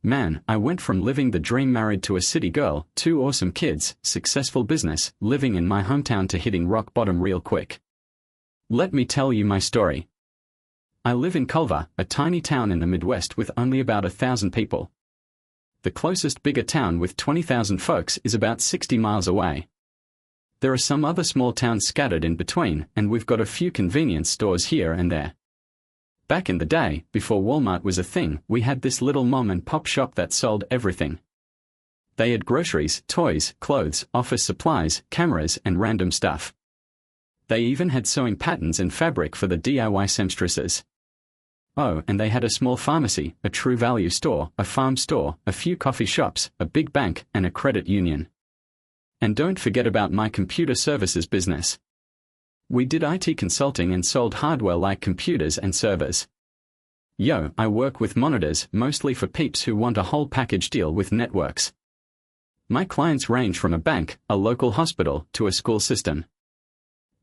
Man, I went from living the dream married to a city girl, 2 awesome kids, successful business, living in my hometown to hitting rock bottom real quick. Let me tell you my story. I live in Culver, a tiny town in the Midwest with only about 1,000 people. The closest bigger town with 20,000 folks is about 60 miles away. There are some other small towns scattered in between, and we've got a few convenience stores here and there. Back in the day, before Walmart was a thing, we had this little mom and pop shop that sold everything. They had groceries, toys, clothes, office supplies, cameras, and random stuff. They even had sewing patterns and fabric for the DIY seamstresses. Oh, and they had a small pharmacy, a True Value store, a farm store, a few coffee shops, a big bank, and a credit union. And don't forget about my computer services business. We did IT consulting and sold hardware like computers and servers. Yo, I work with monitors, mostly for peeps who want a whole package deal with networks. My clients range from a bank, a local hospital, to a school system.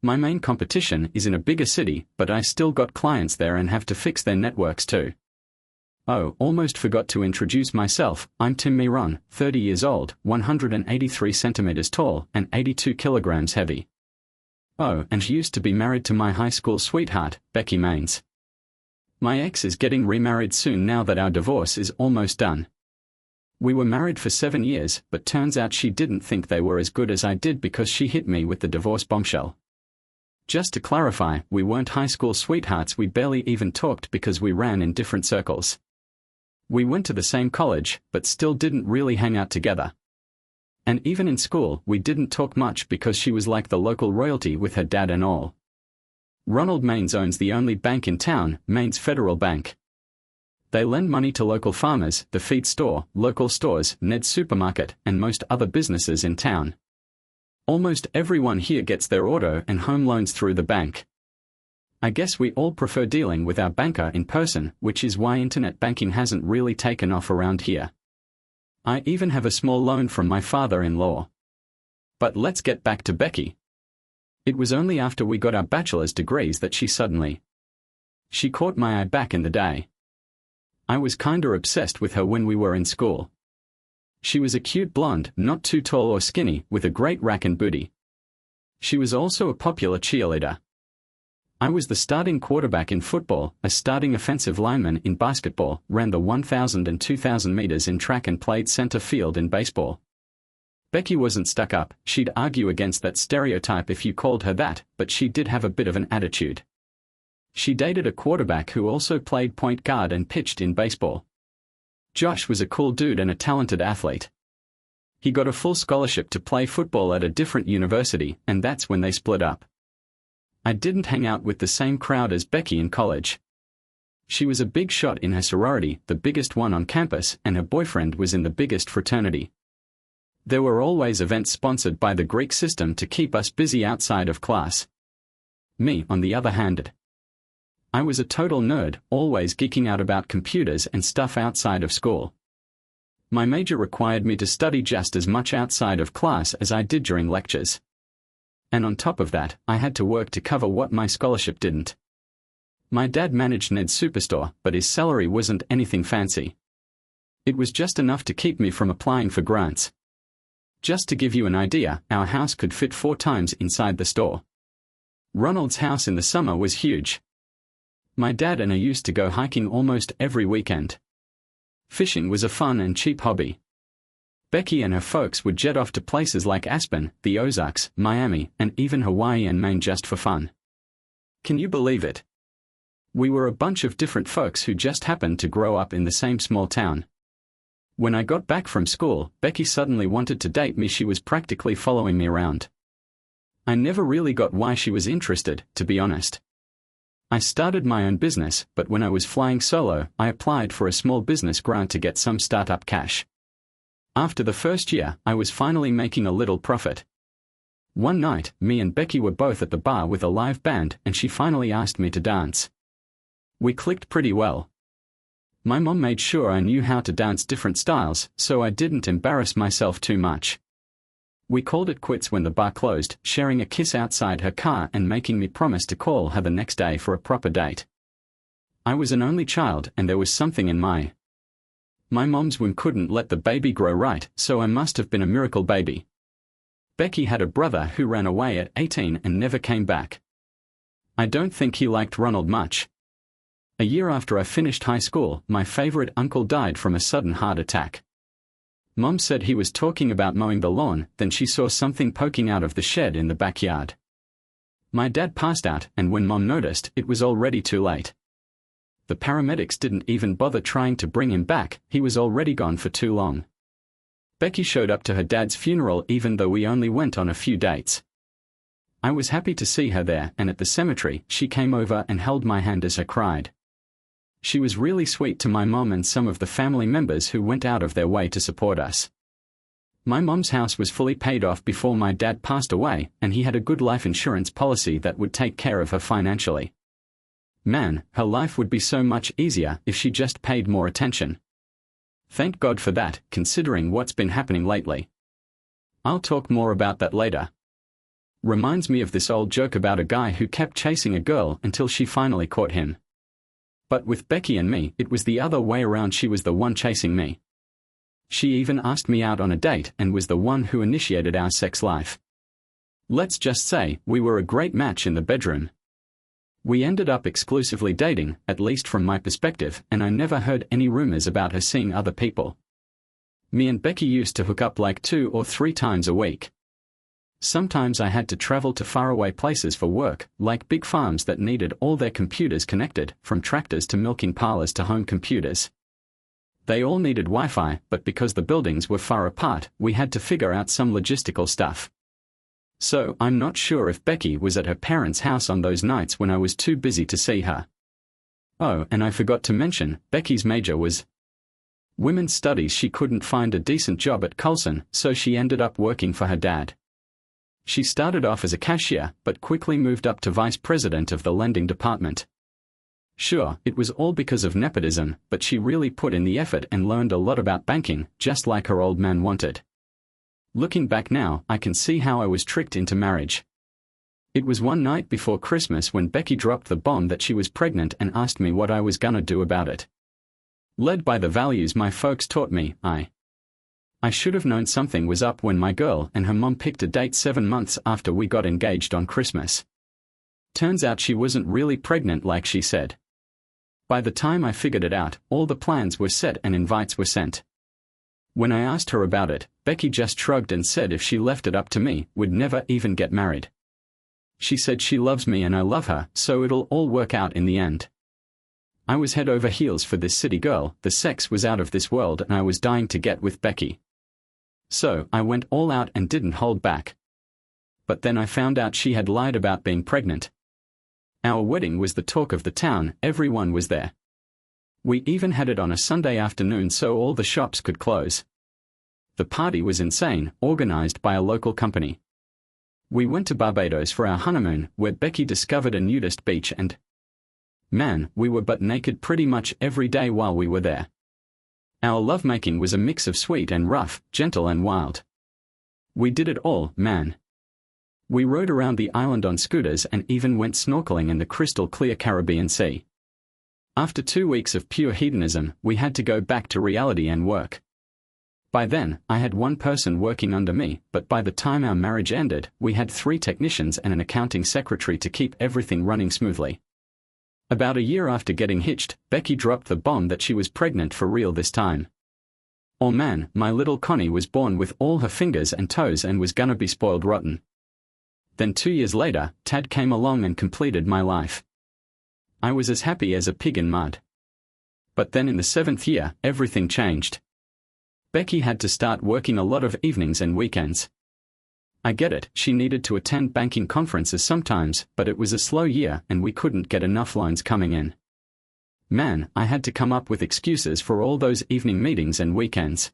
My main competition is in a bigger city, but I still got clients there and have to fix their networks too. Oh, almost forgot to introduce myself. I'm Tim Miron, 30 years old, 183 centimeters tall, and 82 kilograms heavy. Oh, and she used to be married to my high school sweetheart, Becky Maines. My ex is getting remarried soon now that our divorce is almost done. We were married for 7 years, but turns out she didn't think they were as good as I did because she hit me with the divorce bombshell. Just to clarify, we weren't high school sweethearts, we barely even talked because we ran in different circles. We went to the same college, but still didn't really hang out together. And even in school, we didn't talk much because she was like the local royalty with her dad and all. Ronald Maines owns the only bank in town, Maines Federal Bank. They lend money to local farmers, the feed store, local stores, Ned's Supermarket, and most other businesses in town. Almost everyone here gets their auto and home loans through the bank. I guess we all prefer dealing with our banker in person, which is why internet banking hasn't really taken off around here. I even have a small loan from my father-in-law. But let's get back to Becky. It was only after we got our bachelor's degrees that she caught my eye back in the day. I was kinda obsessed with her when we were in school. She was a cute blonde, not too tall or skinny, with a great rack and booty. She was also a popular cheerleader. I was the starting quarterback in football, a starting offensive lineman in basketball, ran the 1,000 and 2,000 meters in track and played center field in baseball. Becky wasn't stuck up, she'd argue against that stereotype if you called her that, but she did have a bit of an attitude. She dated a quarterback who also played point guard and pitched in baseball. Josh was a cool dude and a talented athlete. He got a full scholarship to play football at a different university, and that's when they split up. I didn't hang out with the same crowd as Becky in college. She was a big shot in her sorority, the biggest one on campus, and her boyfriend was in the biggest fraternity. There were always events sponsored by the Greek system to keep us busy outside of class. Me, on the other hand, I was a total nerd, always geeking out about computers and stuff outside of school. My major required me to study just as much outside of class as I did during lectures. And on top of that, I had to work to cover what my scholarship didn't. My dad managed Ned's Superstore, but his salary wasn't anything fancy. It was just enough to keep me from applying for grants. Just to give you an idea, our house could fit 4 times inside the store. Ronald's house in the summer was huge. My dad and I used to go hiking almost every weekend. Fishing was a fun and cheap hobby. Becky and her folks would jet off to places like Aspen, the Ozarks, Miami, and even Hawaii and Maine just for fun. Can you believe it? We were a bunch of different folks who just happened to grow up in the same small town. When I got back from school, Becky suddenly wanted to date me. She was practically following me around. I never really got why she was interested, to be honest. I started my own business, but when I was flying solo, I applied for a small business grant to get some startup cash. After the first year, I was finally making a little profit. One night, me and Becky were both at the bar with a live band, and she finally asked me to dance. We clicked pretty well. My mom made sure I knew how to dance different styles, so I didn't embarrass myself too much. We called it quits when the bar closed, sharing a kiss outside her car and making me promise to call her the next day for a proper date. I was an only child, and there was something in my My mom's womb couldn't let the baby grow right, so I must have been a miracle baby. Becky had a brother who ran away at 18 and never came back. I don't think he liked Ronald much. A year after I finished high school, my favorite uncle died from a sudden heart attack. Mom said he was talking about mowing the lawn, then she saw something poking out of the shed in the backyard. My dad passed out, and when Mom noticed, it was already too late. The paramedics didn't even bother trying to bring him back, he was already gone for too long. Becky showed up to her dad's funeral even though we only went on a few dates. I was happy to see her there, and at the cemetery, she came over and held my hand as I cried. She was really sweet to my mom and some of the family members who went out of their way to support us. My mom's house was fully paid off before my dad passed away, and he had a good life insurance policy that would take care of her financially. Man, her life would be so much easier if she just paid more attention. Thank God for that, considering what's been happening lately. I'll talk more about that later. Reminds me of this old joke about a guy who kept chasing a girl until she finally caught him. But with Becky and me, it was the other way around. She was the one chasing me. She even asked me out on a date and was the one who initiated our sex life. Let's just say, we were a great match in the bedroom. We ended up exclusively dating, at least from my perspective, and I never heard any rumors about her seeing other people. Me and Becky used to hook up like 2 or 3 times a week. Sometimes I had to travel to faraway places for work, like big farms that needed all their computers connected, from tractors to milking parlors to home computers. They all needed Wi-Fi, but because the buildings were far apart, we had to figure out some logistical stuff. So, I'm not sure if Becky was at her parents' house on those nights when I was too busy to see her. Oh, and I forgot to mention, Becky's major was women's studies. She couldn't find a decent job at Coulson, so she ended up working for her dad. She started off as a cashier, but quickly moved up to vice president of the lending department. Sure, it was all because of nepotism, but she really put in the effort and learned a lot about banking, just like her old man wanted. Looking back now, I can see how I was tricked into marriage. It was one night before Christmas when Becky dropped the bomb that she was pregnant and asked me what I was gonna do about it. Led by the values my folks taught me, I should have known something was up when my girl and her mom picked a date 7 months after we got engaged on Christmas. Turns out she wasn't really pregnant like she said. By the time I figured it out, all the plans were set and invites were sent. When I asked her about it, Becky just shrugged and said if she left it up to me, we'd never even get married. She said she loves me and I love her, so it'll all work out in the end. I was head over heels for this city girl, the sex was out of this world and I was dying to get with Becky. So, I went all out and didn't hold back. But then I found out she had lied about being pregnant. Our wedding was the talk of the town, everyone was there. We even had it on a Sunday afternoon so all the shops could close. The party was insane, organized by a local company. We went to Barbados for our honeymoon, where Becky discovered a nudist beach and man, we were butt naked pretty much every day while we were there. Our lovemaking was a mix of sweet and rough, gentle and wild. We did it all, man. We rode around the island on scooters and even went snorkeling in the crystal clear Caribbean Sea. After 2 weeks of pure hedonism, we had to go back to reality and work. By then, I had one person working under me, but by the time our marriage ended, we had 3 technicians and an accounting secretary to keep everything running smoothly. About a year after getting hitched, Becky dropped the bomb that she was pregnant for real this time. Oh man, my little Connie was born with all her fingers and toes and was gonna be spoiled rotten. Then 2 years later, Tad came along and completed my life. I was as happy as a pig in mud. But then in the 7th year, everything changed. Becky had to start working a lot of evenings and weekends. I get it, she needed to attend banking conferences sometimes, but it was a slow year and we couldn't get enough loans coming in. Man, I had to come up with excuses for all those evening meetings and weekends.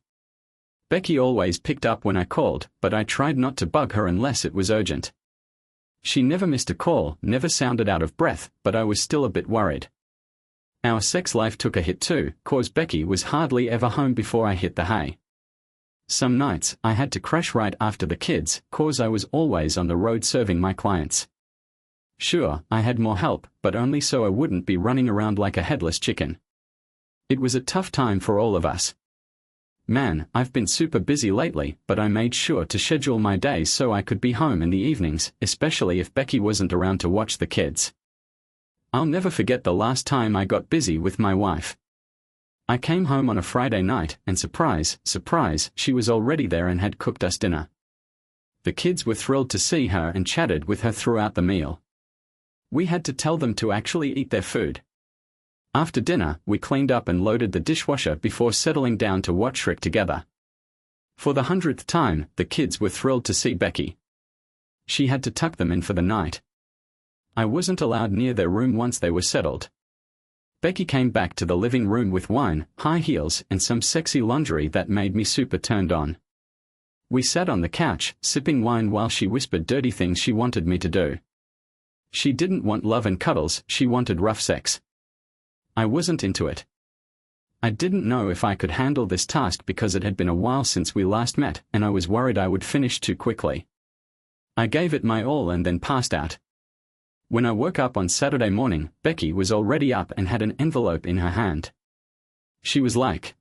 Becky always picked up when I called, but I tried not to bug her unless it was urgent. She never missed a call, never sounded out of breath, but I was still a bit worried. Our sex life took a hit too, cause Becky was hardly ever home before I hit the hay. Some nights, I had to crash right after the kids, cause I was always on the road serving my clients. Sure, I had more help, but only so I wouldn't be running around like a headless chicken. It was a tough time for all of us. Man, I've been super busy lately, but I made sure to schedule my days so I could be home in the evenings, especially if Becky wasn't around to watch the kids. I'll never forget the last time I got busy with my wife. I came home on a Friday night, and surprise, surprise, she was already there and had cooked us dinner. The kids were thrilled to see her and chatted with her throughout the meal. We had to tell them to actually eat their food. After dinner, we cleaned up and loaded the dishwasher before settling down to watch Shrek together. For the 100th time, the kids were thrilled to see Becky. She had to tuck them in for the night. I wasn't allowed near their room once they were settled. Becky came back to the living room with wine, high heels, and some sexy lingerie that made me super turned on. We sat on the couch, sipping wine while she whispered dirty things she wanted me to do. She didn't want love and cuddles, she wanted rough sex. I wasn't into it. I didn't know if I could handle this task because it had been a while since we last met, and I was worried I would finish too quickly. I gave it my all and then passed out. When I woke up on Saturday morning, Becky was already up and had an envelope in her hand. She was like,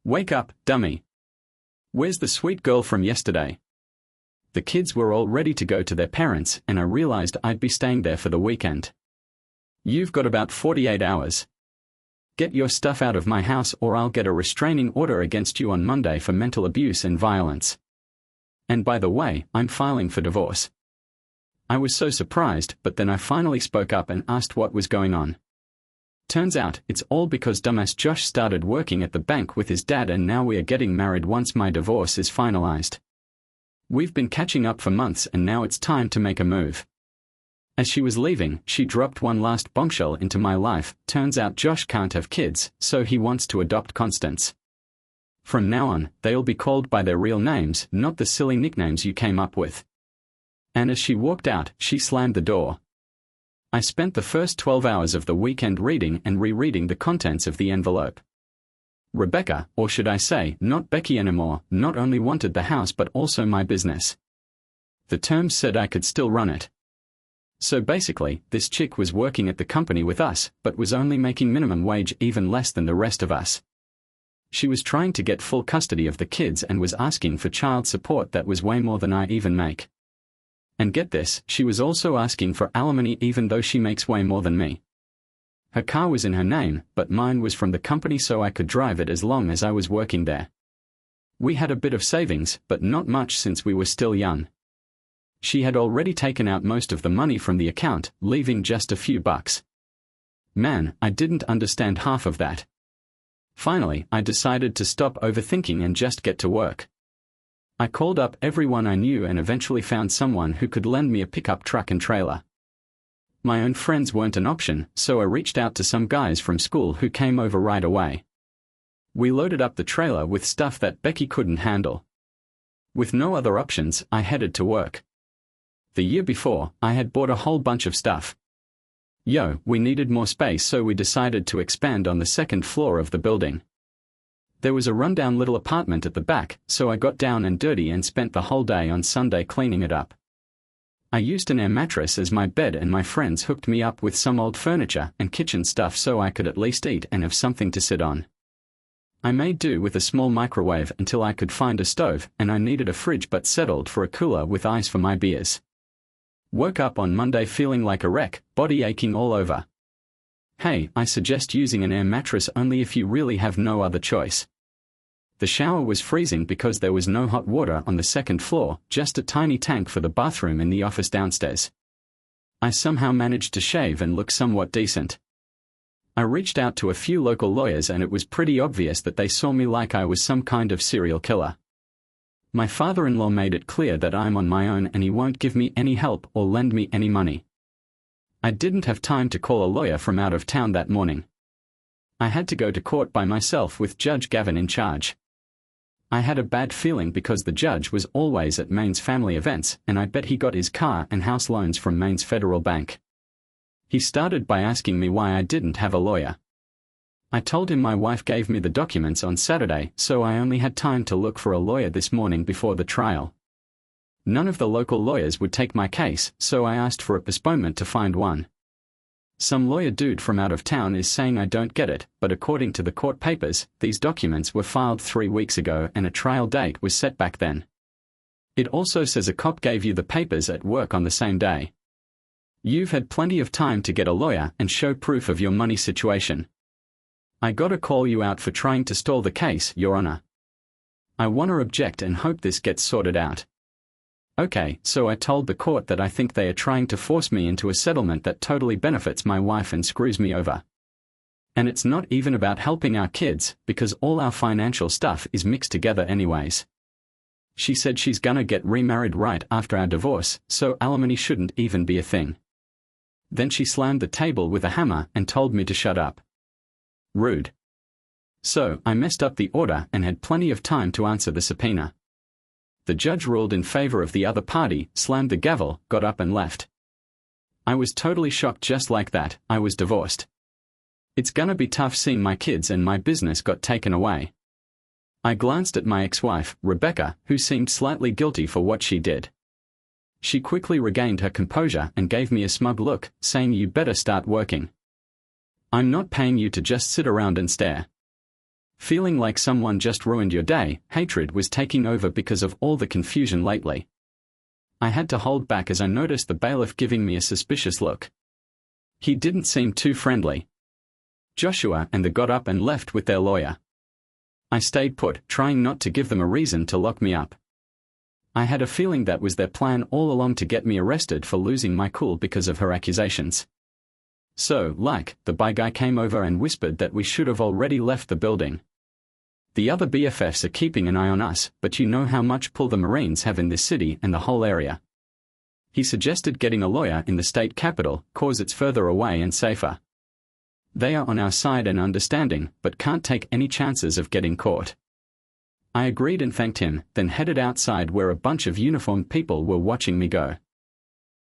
"Wake up, dummy. Where's the sweet girl from yesterday?" The kids were all ready to go to their parents, and I realized I'd be staying there for the weekend. "You've got about 48 hours. Get your stuff out of my house or I'll get a restraining order against you on Monday for mental abuse and violence. And by the way, I'm filing for divorce." I was so surprised, but then I finally spoke up and asked what was going on. Turns out, it's all because dumbass Josh started working at the bank with his dad and now we are getting married once my divorce is finalized. We've been catching up for months and now it's time to make a move. As she was leaving, she dropped one last bombshell into my life. Turns out Josh can't have kids, so he wants to adopt Constance. From now on, they'll be called by their real names, not the silly nicknames you came up with. And as she walked out, she slammed the door. I spent the first 12 hours of the weekend reading and rereading the contents of the envelope. Rebecca, or should I say, not Becky anymore, not only wanted the house but also my business. The terms said I could still run it. So basically, this chick was working at the company with us, but was only making minimum wage, even less than the rest of us. She was trying to get full custody of the kids and was asking for child support that was way more than I even make. And get this, she was also asking for alimony even though she makes way more than me. Her car was in her name, but mine was from the company so I could drive it as long as I was working there. We had a bit of savings, but not much since we were still young. She had already taken out most of the money from the account, leaving just a few bucks. Man, I didn't understand half of that. Finally, I decided to stop overthinking and just get to work. I called up everyone I knew and eventually found someone who could lend me a pickup truck and trailer. My own friends weren't an option, so I reached out to some guys from school who came over right away. We loaded up the trailer with stuff that Becky couldn't handle. With no other options, I headed to work. The year before, I had bought a whole bunch of stuff. We needed more space so we decided to expand on the second floor of the building. There was a rundown little apartment at the back, so I got down and dirty and spent the whole day on Sunday cleaning it up. I used an air mattress as my bed and my friends hooked me up with some old furniture and kitchen stuff so I could at least eat and have something to sit on. I made do with a small microwave until I could find a stove, and I needed a fridge but settled for a cooler with ice for my beers. Woke up on Monday feeling like a wreck, body aching all over. Hey, I suggest using an air mattress only if you really have no other choice. The shower was freezing because there was no hot water on the second floor, just a tiny tank for the bathroom in the office downstairs. I somehow managed to shave and look somewhat decent. I reached out to a few local lawyers and it was pretty obvious that they saw me like I was some kind of serial killer. My father-in-law made it clear that I'm on my own and he won't give me any help or lend me any money. I didn't have time to call a lawyer from out of town that morning. I had to go to court by myself with Judge Gavin in charge. I had a bad feeling because the judge was always at Maine's family events, and I bet he got his car and house loans from Maine's Federal Bank. He started by asking me why I didn't have a lawyer. I told him my wife gave me the documents on Saturday, so I only had time to look for a lawyer this morning before the trial. None of the local lawyers would take my case, so I asked for a postponement to find one. Some lawyer dude from out of town is saying I don't get it, but according to the court papers, these documents were filed 3 weeks ago and a trial date was set back then. It also says a cop gave you the papers at work on the same day. You've had plenty of time to get a lawyer and show proof of your money situation. I gotta call you out for trying to stall the case, Your Honor. I wanna object and hope this gets sorted out. Okay, so I told the court that I think they are trying to force me into a settlement that totally benefits my wife and screws me over. And it's not even about helping our kids, because all our financial stuff is mixed together anyways. She said she's gonna get remarried right after our divorce, so alimony shouldn't even be a thing. Then she slammed the table with a hammer and told me to shut up. Rude. So, I messed up the order and had plenty of time to answer the subpoena. The judge ruled in favor of the other party, slammed the gavel, got up and left. I was totally shocked. Just like that, I was divorced. It's gonna be tough seeing my kids and my business got taken away. I glanced at my ex-wife, Rebecca, who seemed slightly guilty for what she did. She quickly regained her composure and gave me a smug look, saying you better start working. I'm not paying you to just sit around and stare. Feeling like someone just ruined your day, hatred was taking over because of all the confusion lately. I had to hold back as I noticed the bailiff giving me a suspicious look. He didn't seem too friendly. Joshua and they got up and left with their lawyer. I stayed put, trying not to give them a reason to lock me up. I had a feeling that was their plan all along, to get me arrested for losing my cool because of her accusations. So, the bad guy came over and whispered that we should have already left the building. The other BFFs are keeping an eye on us, but you know how much pull the Marines have in this city and the whole area. He suggested getting a lawyer in the state capital, cause it's further away and safer. They are on our side and understanding, but can't take any chances of getting caught. I agreed and thanked him, then headed outside where a bunch of uniformed people were watching me go.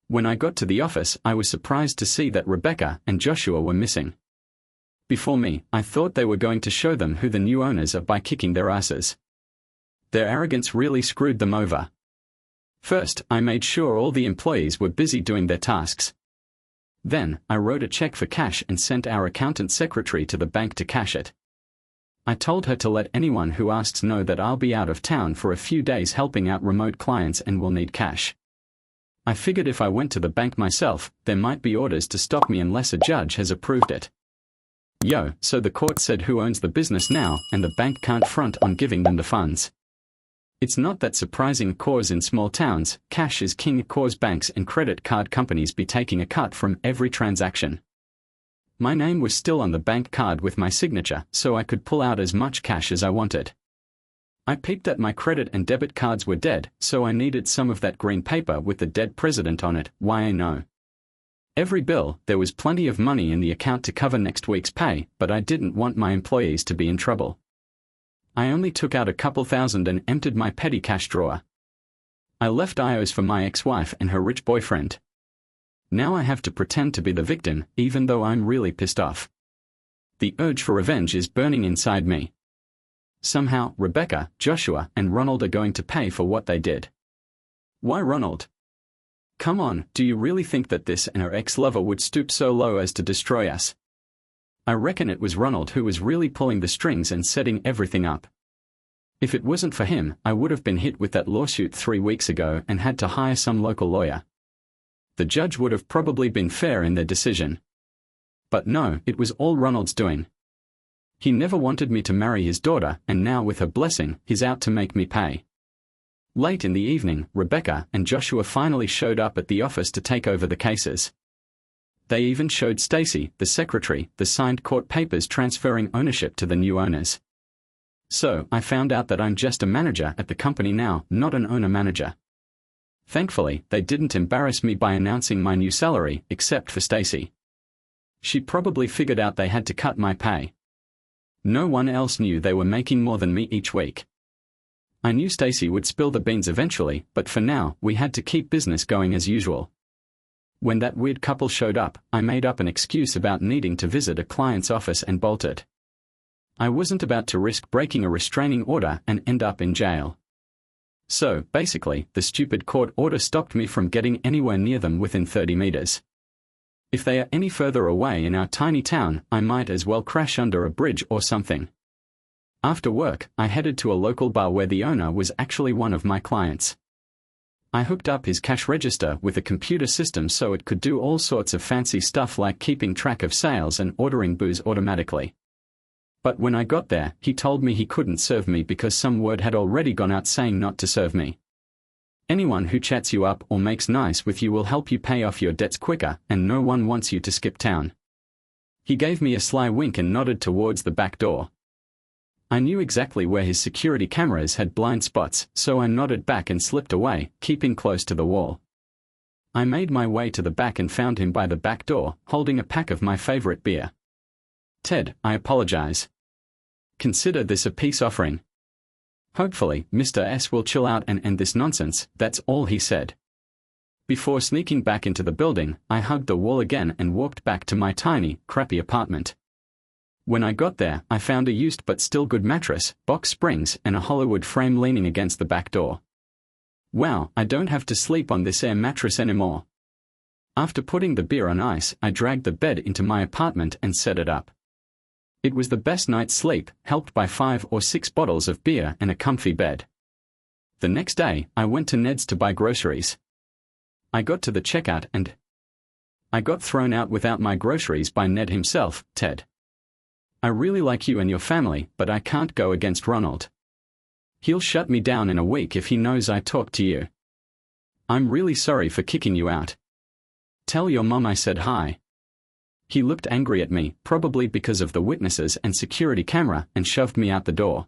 When I got to the office, I was surprised to see that Rebecca and Joshua were missing. Before me, I thought they were going to show them who the new owners are by kicking their asses. Their arrogance really screwed them over. First, I made sure all the employees were busy doing their tasks. Then, I wrote a check for cash and sent our accountant secretary to the bank to cash it. I told her to let anyone who asks know that I'll be out of town for a few days helping out remote clients and will need cash. I figured if I went to the bank myself, there might be orders to stop me unless a judge has approved it. So the court said who owns the business now, and the bank can't front on giving them the funds. It's not that surprising, cause in small towns, cash is king, cause banks and credit card companies be taking a cut from every transaction. My name was still on the bank card with my signature, so I could pull out as much cash as I wanted. I peeped that my credit and debit cards were dead, so I needed some of that green paper with the dead president on it. Why, I know. Every bill, there was plenty of money in the account to cover next week's pay, but I didn't want my employees to be in trouble. I only took out a couple thousand and emptied my petty cash drawer. I left IOs for my ex-wife and her rich boyfriend. Now I have to pretend to be the victim, even though I'm really pissed off. The urge for revenge is burning inside me. Somehow, Rebecca, Joshua, and Ronald are going to pay for what they did. Why Ronald? Come on, do you really think that this and her ex-lover would stoop so low as to destroy us? I reckon it was Ronald who was really pulling the strings and setting everything up. If it wasn't for him, I would have been hit with that lawsuit 3 weeks ago and had to hire some local lawyer. The judge would have probably been fair in their decision. But no, it was all Ronald's doing. He never wanted me to marry his daughter, and now with her blessing, he's out to make me pay. Late in the evening, Rebecca and Joshua finally showed up at the office to take over the cases. They even showed Stacy, the secretary, the signed court papers transferring ownership to the new owners. So, I found out that I'm just a manager at the company now, not an owner-manager. Thankfully, they didn't embarrass me by announcing my new salary, except for Stacy. She probably figured out they had to cut my pay. No one else knew they were making more than me each week. I knew Stacy would spill the beans eventually, but for now, we had to keep business going as usual. When that weird couple showed up, I made up an excuse about needing to visit a client's office and bolted. I wasn't about to risk breaking a restraining order and end up in jail. So, basically, the stupid court order stopped me from getting anywhere near them within 30 meters. If they are any further away in our tiny town, I might as well crash under a bridge or something. After work, I headed to a local bar where the owner was actually one of my clients. I hooked up his cash register with a computer system so it could do all sorts of fancy stuff like keeping track of sales and ordering booze automatically. But when I got there, he told me he couldn't serve me because some word had already gone out saying not to serve me. Anyone who chats you up or makes nice with you will help you pay off your debts quicker, and no one wants you to skip town. He gave me a sly wink and nodded towards the back door. I knew exactly where his security cameras had blind spots, so I nodded back and slipped away, keeping close to the wall. I made my way to the back and found him by the back door, holding a pack of my favorite beer. "Ted, I apologize. Consider this a peace offering. Hopefully, Mr. S will chill out and end this nonsense," that's all he said. Before sneaking back into the building, I hugged the wall again and walked back to my tiny, crappy apartment. When I got there, I found a used but still good mattress, box springs, and a Hollywood frame leaning against the back door. Wow, I don't have to sleep on this air mattress anymore. After putting the beer on ice, I dragged the bed into my apartment and set it up. It was the best night's sleep, helped by 5 or 6 bottles of beer and a comfy bed. The next day, I went to Ned's to buy groceries. I got to the checkout and I got thrown out without my groceries by Ned himself. "Ted, I really like you and your family, but I can't go against Ronald. He'll shut me down in a week if he knows I talked to you. I'm really sorry for kicking you out. Tell your mom I said hi." He looked angry at me, probably because of the witnesses and security camera, and shoved me out the door.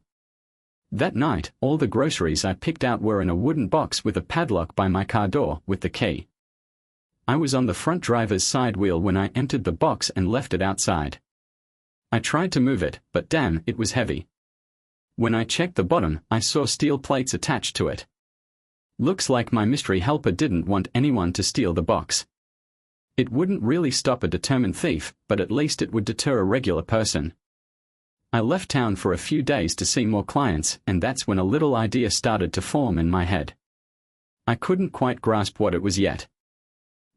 That night, all the groceries I picked out were in a wooden box with a padlock by my car door with the key. I was on the front driver's side wheel when I emptied the box and left it outside. I tried to move it, but damn, it was heavy. When I checked the bottom, I saw steel plates attached to it. Looks like my mystery helper didn't want anyone to steal the box. It wouldn't really stop a determined thief, but at least it would deter a regular person. I left town for a few days to see more clients, and that's when a little idea started to form in my head. I couldn't quite grasp what it was yet.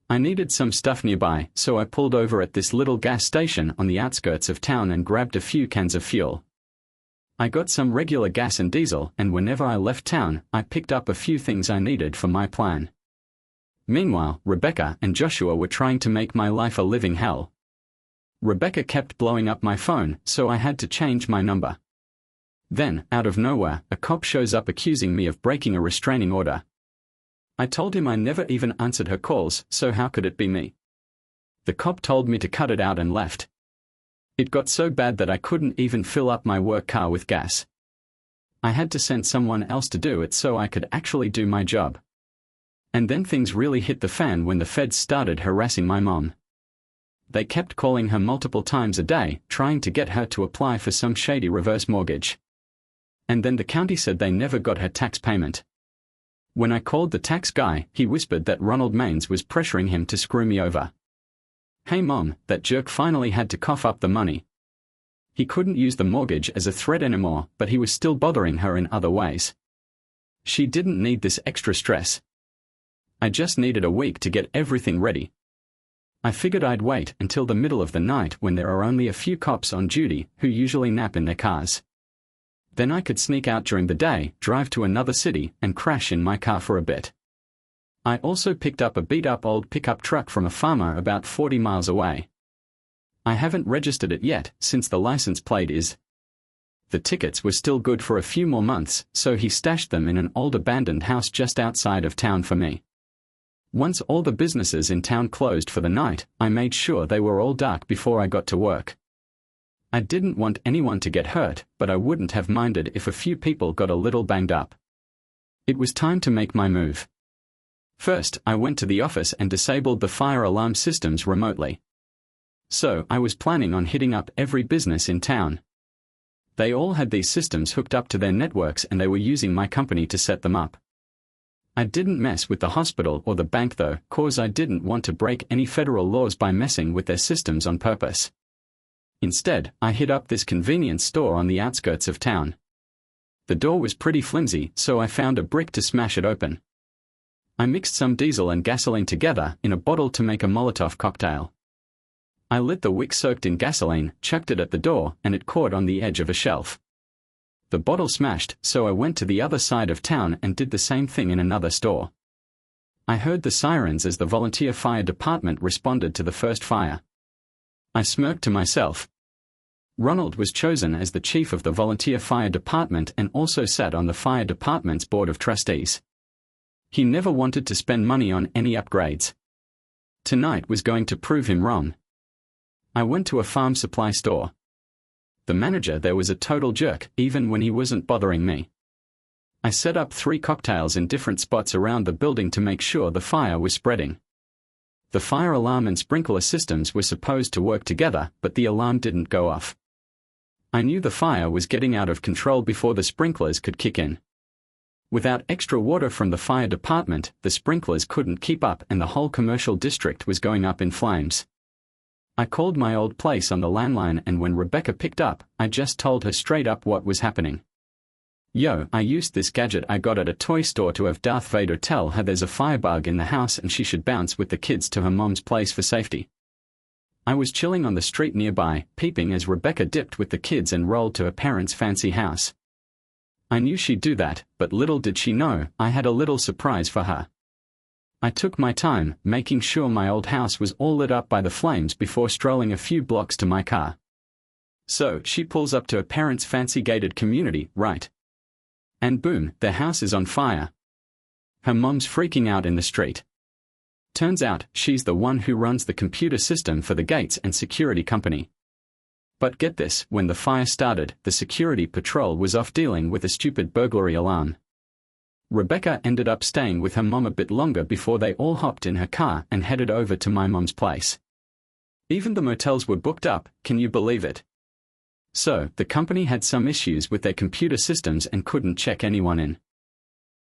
I needed some stuff nearby, so I pulled over at this little gas station on the outskirts of town and grabbed a few cans of fuel. I got some regular gas and diesel, and whenever I left town, I picked up a few things I needed for my plan. Meanwhile, Rebecca and Joshua were trying to make my life a living hell. Rebecca kept blowing up my phone, so I had to change my number. Then, out of nowhere, a cop shows up accusing me of breaking a restraining order. I told him I never even answered her calls, so how could it be me? The cop told me to cut it out and left. It got so bad that I couldn't even fill up my work car with gas. I had to send someone else to do it so I could actually do my job. And then things really hit the fan when the feds started harassing my mom. They kept calling her multiple times a day, trying to get her to apply for some shady reverse mortgage. And then the county said they never got her tax payment. When I called the tax guy, he whispered that Ronald Maines was pressuring him to screw me over. Hey Mom, that jerk finally had to cough up the money. He couldn't use the mortgage as a threat anymore, but he was still bothering her in other ways. She didn't need this extra stress. I just needed a week to get everything ready. I figured I'd wait until the middle of the night when there are only a few cops on duty who usually nap in their cars. Then I could sneak out during the day, drive to another city, and crash in my car for a bit. I also picked up a beat-up old pickup truck from a farmer about 40 miles away. I haven't registered it yet, since the license plate is. The tickets were still good for a few more months, so he stashed them in an old abandoned house just outside of town for me. Once all the businesses in town closed for the night, I made sure they were all dark before I got to work. I didn't want anyone to get hurt, but I wouldn't have minded if a few people got a little banged up. It was time to make my move. First, I went to the office and disabled the fire alarm systems remotely. So, I was planning on hitting up every business in town. They all had these systems hooked up to their networks and they were using my company to set them up. I didn't mess with the hospital or the bank though, cause I didn't want to break any federal laws by messing with their systems on purpose. Instead, I hit up this convenience store on the outskirts of town. The door was pretty flimsy, so I found a brick to smash it open. I mixed some diesel and gasoline together in a bottle to make a Molotov cocktail. I lit the wick soaked in gasoline, chucked it at the door, and it caught on the edge of a shelf. The bottle smashed, so I went to the other side of town and did the same thing in another store. I heard the sirens as the volunteer fire department responded to the first fire. I smirked to myself. Ronald was chosen as the chief of the volunteer fire department and also sat on the fire department's board of trustees. He never wanted to spend money on any upgrades. Tonight was going to prove him wrong. I went to a farm supply store. The manager there was a total jerk, even when he wasn't bothering me. I set up 3 cocktails in different spots around the building to make sure the fire was spreading. The fire alarm and sprinkler systems were supposed to work together, but the alarm didn't go off. I knew the fire was getting out of control before the sprinklers could kick in. Without extra water from the fire department, the sprinklers couldn't keep up and the whole commercial district was going up in flames. I called my old place on the landline, and when Rebecca picked up, I just told her straight up what was happening. Yo, I used this gadget I got at a toy store to have Darth Vader tell her there's a firebug in the house and she should bounce with the kids to her mom's place for safety. I was chilling on the street nearby, peeping as Rebecca dipped with the kids and rolled to her parents' fancy house. I knew she'd do that, but little did she know, I had a little surprise for her. I took my time, making sure my old house was all lit up by the flames before strolling a few blocks to my car. So, she pulls up to her parents' fancy gated community, right? And boom, their house is on fire. Her mom's freaking out in the street. Turns out, she's the one who runs the computer system for the gates and security company. But get this, when the fire started, the security patrol was off dealing with a stupid burglary alarm. Rebecca ended up staying with her mom a bit longer before they all hopped in her car and headed over to my mom's place. Even the motels were booked up, can you believe it? So, the company had some issues with their computer systems and couldn't check anyone in.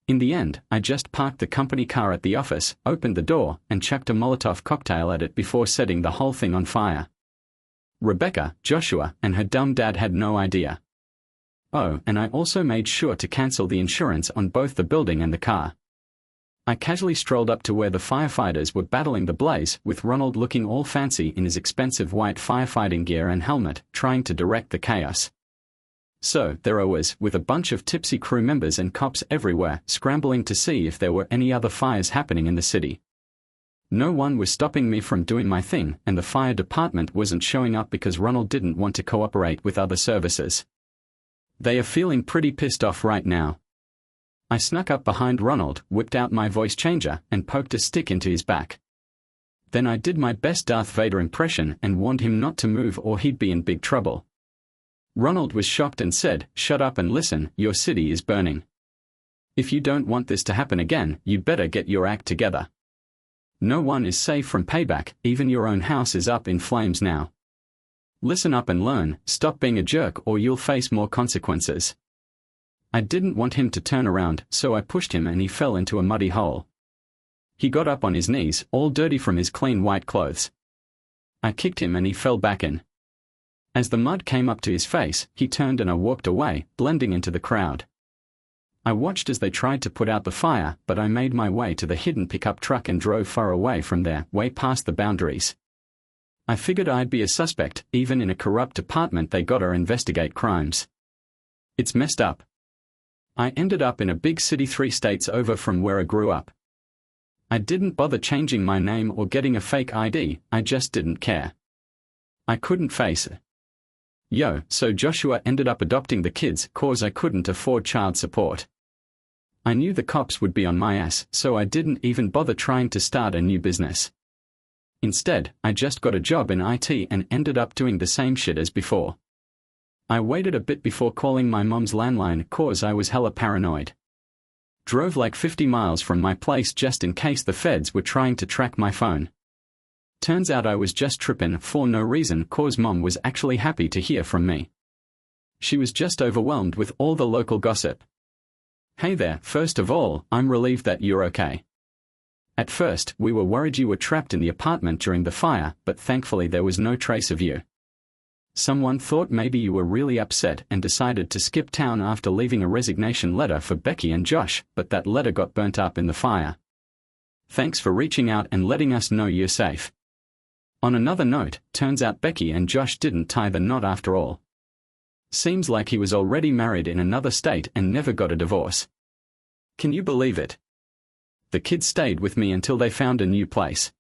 In the end, I just parked the company car at the office, opened the door, and chucked a Molotov cocktail at it before setting the whole thing on fire. Rebecca, Joshua, and her dumb dad had no idea. Oh, and I also made sure to cancel the insurance on both the building and the car. I casually strolled up to where the firefighters were battling the blaze, with Ronald looking all fancy in his expensive white firefighting gear and helmet, trying to direct the chaos. So, there I was, with a bunch of tipsy crew members and cops everywhere, scrambling to see if there were any other fires happening in the city. No one was stopping me from doing my thing, and the fire department wasn't showing up because Ronald didn't want to cooperate with other services. They are feeling pretty pissed off right now. I snuck up behind Ronald, whipped out my voice changer, and poked a stick into his back. Then I did my best Darth Vader impression and warned him not to move or he'd be in big trouble. Ronald was shocked and said, "Shut up and listen, your city is burning. If you don't want this to happen again, you better get your act together. No one is safe from payback, even your own house is up in flames now. Listen up and learn, stop being a jerk or you'll face more consequences." I didn't want him to turn around, so I pushed him and he fell into a muddy hole. He got up on his knees, all dirty from his clean white clothes. I kicked him and he fell back in. As the mud came up to his face, he turned and I walked away, blending into the crowd. I watched as they tried to put out the fire, but I made my way to the hidden pickup truck and drove far away from there, way past the boundaries. I figured I'd be a suspect, even in a corrupt department they gotta investigate crimes. It's messed up. I ended up in a big city 3 states over from where I grew up. I didn't bother changing my name or getting a fake ID, I just didn't care. I couldn't face it. So Joshua ended up adopting the kids cause I couldn't afford child support. I knew the cops would be on my ass, so I didn't even bother trying to start a new business. Instead, I just got a job in IT and ended up doing the same shit as before. I waited a bit before calling my mom's landline cause I was hella paranoid. Drove like 50 miles from my place just in case the feds were trying to track my phone. Turns out I was just tripping for no reason cause Mom was actually happy to hear from me. She was just overwhelmed with all the local gossip. "Hey there, first of all, I'm relieved that you're okay. At first, we were worried you were trapped in the apartment during the fire, but thankfully there was no trace of you. Someone thought maybe you were really upset and decided to skip town after leaving a resignation letter for Becky and Josh, but that letter got burnt up in the fire. Thanks for reaching out and letting us know you're safe. On another note, turns out Becky and Josh didn't tie the knot after all. Seems like he was already married in another state and never got a divorce. Can you believe it? The kids stayed with me until they found a new place.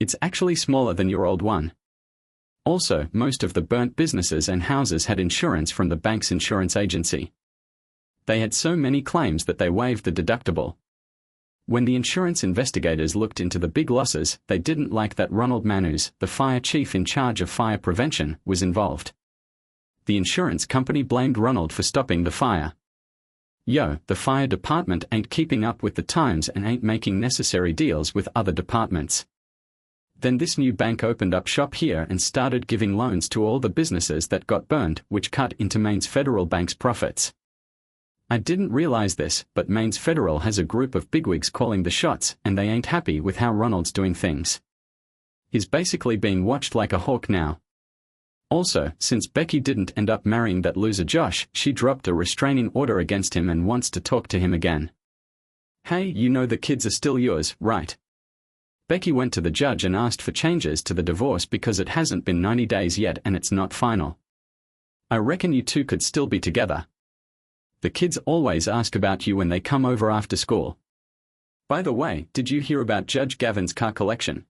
It's actually smaller than your old one. Also, most of the burnt businesses and houses had insurance from the bank's insurance agency. They had so many claims that they waived the deductible. When the insurance investigators looked into the big losses, they didn't like that Ronald Manus, the fire chief in charge of fire prevention, was involved. The insurance company blamed Ronald for stopping the fire. Yo, the fire department ain't keeping up with the times and ain't making necessary deals with other departments. Then this new bank opened up shop here and started giving loans to all the businesses that got burned, which cut into Maine's Federal Bank's profits. I didn't realize this, but Maine's Federal has a group of bigwigs calling the shots, and they ain't happy with how Ronald's doing things. He's basically being watched like a hawk now. Also, since Becky didn't end up marrying that loser Josh, she dropped a restraining order against him and wants to talk to him again. Hey, you know the kids are still yours, right? Becky went to the judge and asked for changes to the divorce because it hasn't been 90 days yet and it's not final. I reckon you two could still be together. The kids always ask about you when they come over after school. By the way, did you hear about Judge Gavin's car collection?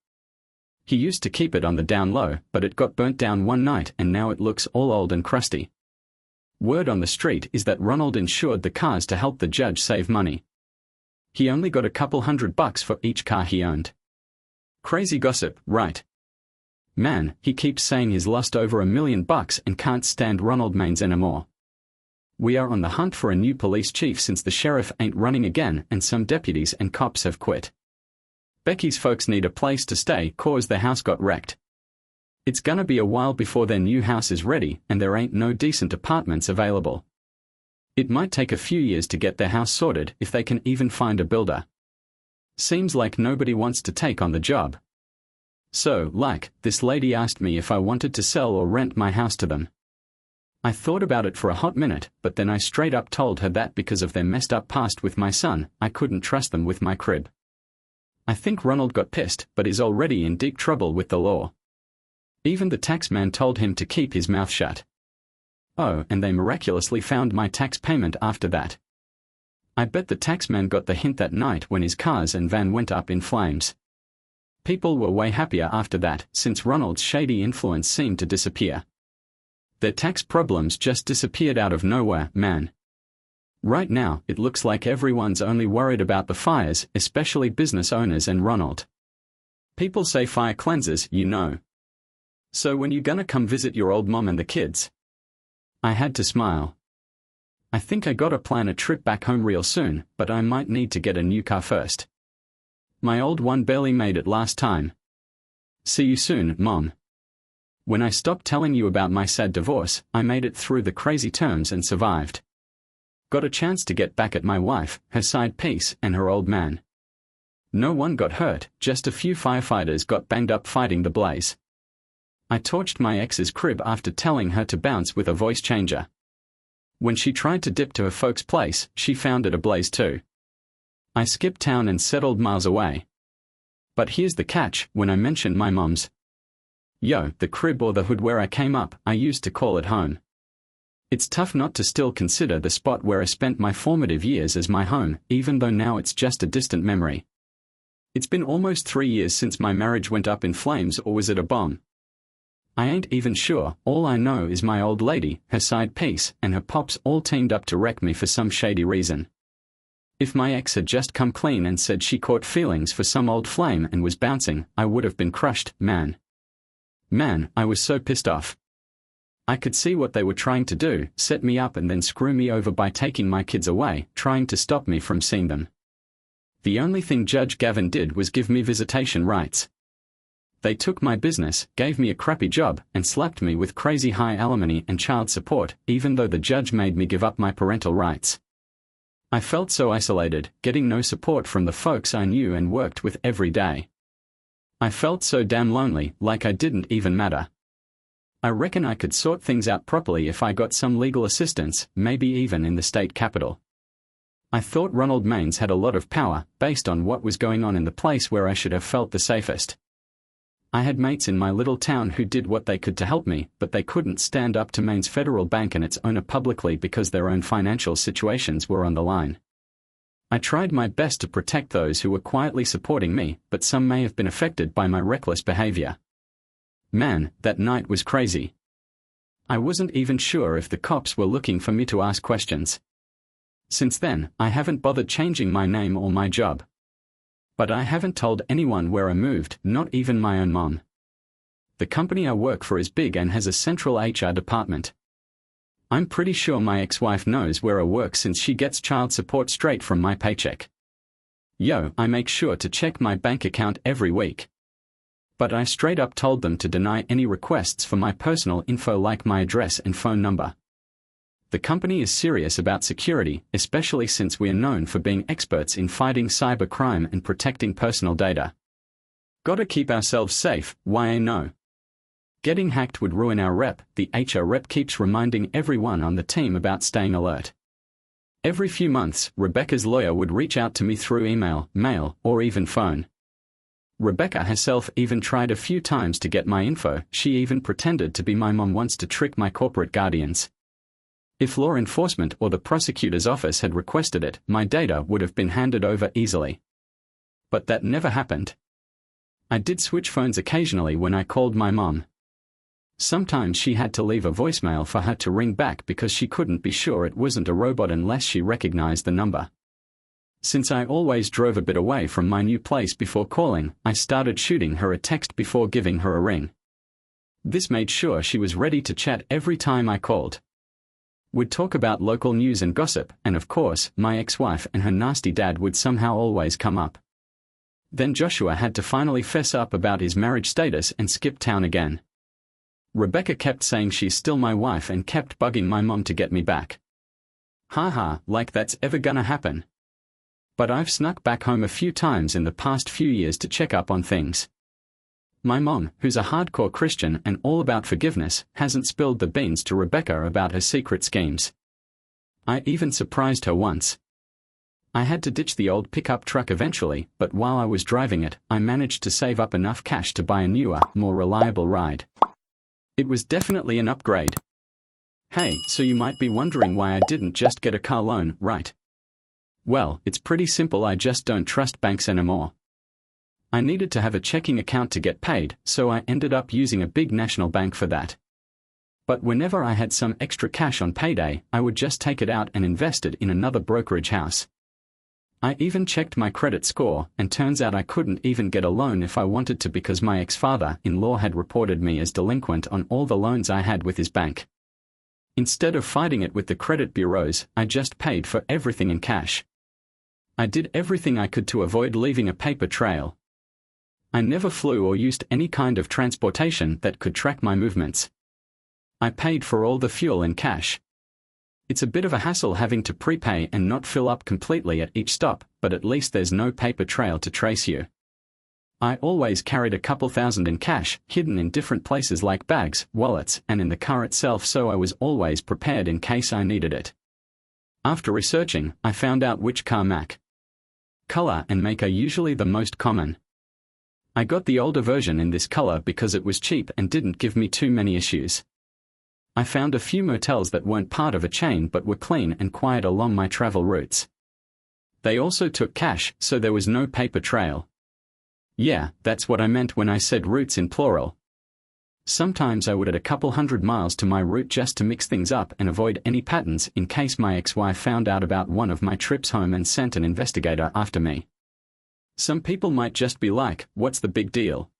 He used to keep it on the down low, but it got burnt down one night and now it looks all old and crusty. Word on the street is that Ronald insured the cars to help the judge save money. He only got a couple $100 for each car he owned. Crazy gossip, right? Man, he keeps saying he's lost over $1 million and can't stand Ronald Maines anymore. We are on the hunt for a new police chief since the sheriff ain't running again and some deputies and cops have quit. Becky's folks need a place to stay cause their house got wrecked. It's gonna be a while before their new house is ready and there ain't no decent apartments available. It might take a few years to get their house sorted if they can even find a builder. Seems like nobody wants to take on the job. So, this lady asked me if I wanted to sell or rent my house to them. I thought about it for a hot minute, but then I straight up told her that because of their messed up past with my son, I couldn't trust them with my crib. I think Ronald got pissed, but is already in deep trouble with the law. Even the tax man told him to keep his mouth shut. Oh, and they miraculously found my tax payment after that. I bet the tax man got the hint that night when his cars and van went up in flames. People were way happier after that, since Ronald's shady influence seemed to disappear. Their tax problems just disappeared out of nowhere, man. Right now, it looks like everyone's only worried about the fires, especially business owners and Ronald. People say fire cleanses, you know. So when you gonna come visit your old mom and the kids? I had to smile. I think I gotta plan a trip back home real soon, but I might need to get a new car first. My old one barely made it last time. See you soon, Mom. When I stopped telling you about my sad divorce, I made it through the crazy terms and survived. Got a chance to get back at my wife, her side piece, and her old man. No one got hurt, just a few firefighters got banged up fighting the blaze. I torched my ex's crib after telling her to bounce with a voice changer. When she tried to dip to her folks' place, she found it ablaze too. I skipped town and settled miles away. But here's the catch, when I mentioned my mom's. Yo, the crib or the hood where I came up, I used to call it home. It's tough not to still consider the spot where I spent my formative years as my home, even though now it's just a distant memory. It's been almost 3 years since my marriage went up in flames, or was it a bomb? I ain't even sure. All I know is my old lady, her side piece, and her pops all teamed up to wreck me for some shady reason. If my ex had just come clean and said she caught feelings for some old flame and was bouncing, I would have been crushed, man. Man, I was so pissed off. I could see what they were trying to do, set me up and then screw me over by taking my kids away, trying to stop me from seeing them. The only thing Judge Gavin did was give me visitation rights. They took my business, gave me a crappy job, and slapped me with crazy high alimony and child support, even though the judge made me give up my parental rights. I felt so isolated, getting no support from the folks I knew and worked with every day. I felt so damn lonely, like I didn't even matter. I reckon I could sort things out properly if I got some legal assistance, maybe even in the state capitol. I thought Ronald Maines had a lot of power, based on what was going on in the place where I should have felt the safest. I had mates in my little town who did what they could to help me, but they couldn't stand up to Maine's federal bank and its owner publicly because their own financial situations were on the line. I tried my best to protect those who were quietly supporting me, but some may have been affected by my reckless behavior. Man, that night was crazy. I wasn't even sure if the cops were looking for me to ask questions. Since then, I haven't bothered changing my name or my job. But I haven't told anyone where I moved, not even my own mom. The company I work for is big and has a central HR department. I'm pretty sure my ex-wife knows where I work since she gets child support straight from my paycheck. I make sure to check my bank account every week. But I straight up told them to deny any requests for my personal info like my address and phone number. The company is serious about security, especially since we are known for being experts in fighting cybercrime and protecting personal data. Gotta keep ourselves safe, why no? Getting hacked would ruin our rep, the HR rep keeps reminding everyone on the team about staying alert. Every few months, Rebecca's lawyer would reach out to me through email, mail, or even phone. Rebecca herself even tried a few times to get my info. She even pretended to be my mom once to trick my corporate guardians. If law enforcement or the prosecutor's office had requested it, my data would have been handed over easily. But that never happened. I did switch phones occasionally when I called my mom. Sometimes she had to leave a voicemail for her to ring back because she couldn't be sure it wasn't a robot unless she recognized the number. Since I always drove a bit away from my new place before calling, I started shooting her a text before giving her a ring. This made sure she was ready to chat every time I called. We'd talk about local news and gossip, and of course, my ex-wife and her nasty dad would somehow always come up. Then Joshua had to finally fess up about his marriage status and skip town again. Rebecca kept saying she's still my wife and kept bugging my mom to get me back. Haha, like that's ever gonna happen. But I've snuck back home a few times in the past few years to check up on things. My mom, who's a hardcore Christian and all about forgiveness, hasn't spilled the beans to Rebecca about her secret schemes. I even surprised her once. I had to ditch the old pickup truck eventually, but while I was driving it, I managed to save up enough cash to buy a newer, more reliable ride. It was definitely an upgrade. Hey, so you might be wondering why I didn't just get a car loan, right? Well, it's pretty simple. I just don't trust banks anymore. I needed to have a checking account to get paid, so I ended up using a big national bank for that. But whenever I had some extra cash on payday, I would just take it out and invest it in another brokerage house. I even checked my credit score, and turns out I couldn't even get a loan if I wanted to because my ex-father-in-law had reported me as delinquent on all the loans I had with his bank. Instead of fighting it with the credit bureaus, I just paid for everything in cash. I did everything I could to avoid leaving a paper trail. I never flew or used any kind of transportation that could track my movements. I paid for all the fuel in cash. It's a bit of a hassle having to prepay and not fill up completely at each stop, but at least there's no paper trail to trace you. I always carried a couple thousand in cash, hidden in different places like bags, wallets, and in the car itself, so I was always prepared in case I needed it. After researching, I found out which car color and make are usually the most common. I got the older version in this color because it was cheap and didn't give me too many issues. I found a few motels that weren't part of a chain but were clean and quiet along my travel routes. They also took cash, so there was no paper trail. Yeah, that's what I meant when I said routes in plural. Sometimes I would add a couple hundred miles to my route just to mix things up and avoid any patterns in case my ex-wife found out about one of my trips home and sent an investigator after me. Some people might just be like, what's the big deal?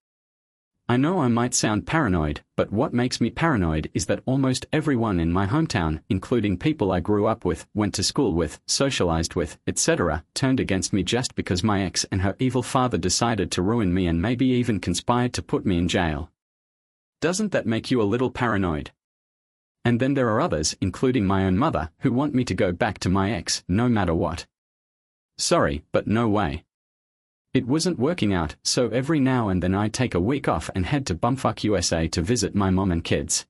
I know I might sound paranoid, but what makes me paranoid is that almost everyone in my hometown, including people I grew up with, went to school with, socialized with, etc., turned against me just because my ex and her evil father decided to ruin me and maybe even conspired to put me in jail. Doesn't that make you a little paranoid? And then there are others, including my own mother, who want me to go back to my ex, no matter what. Sorry, but no way. It wasn't working out, so every now and then I'd take a week off and head to bumfuck USA to visit my mom and kids.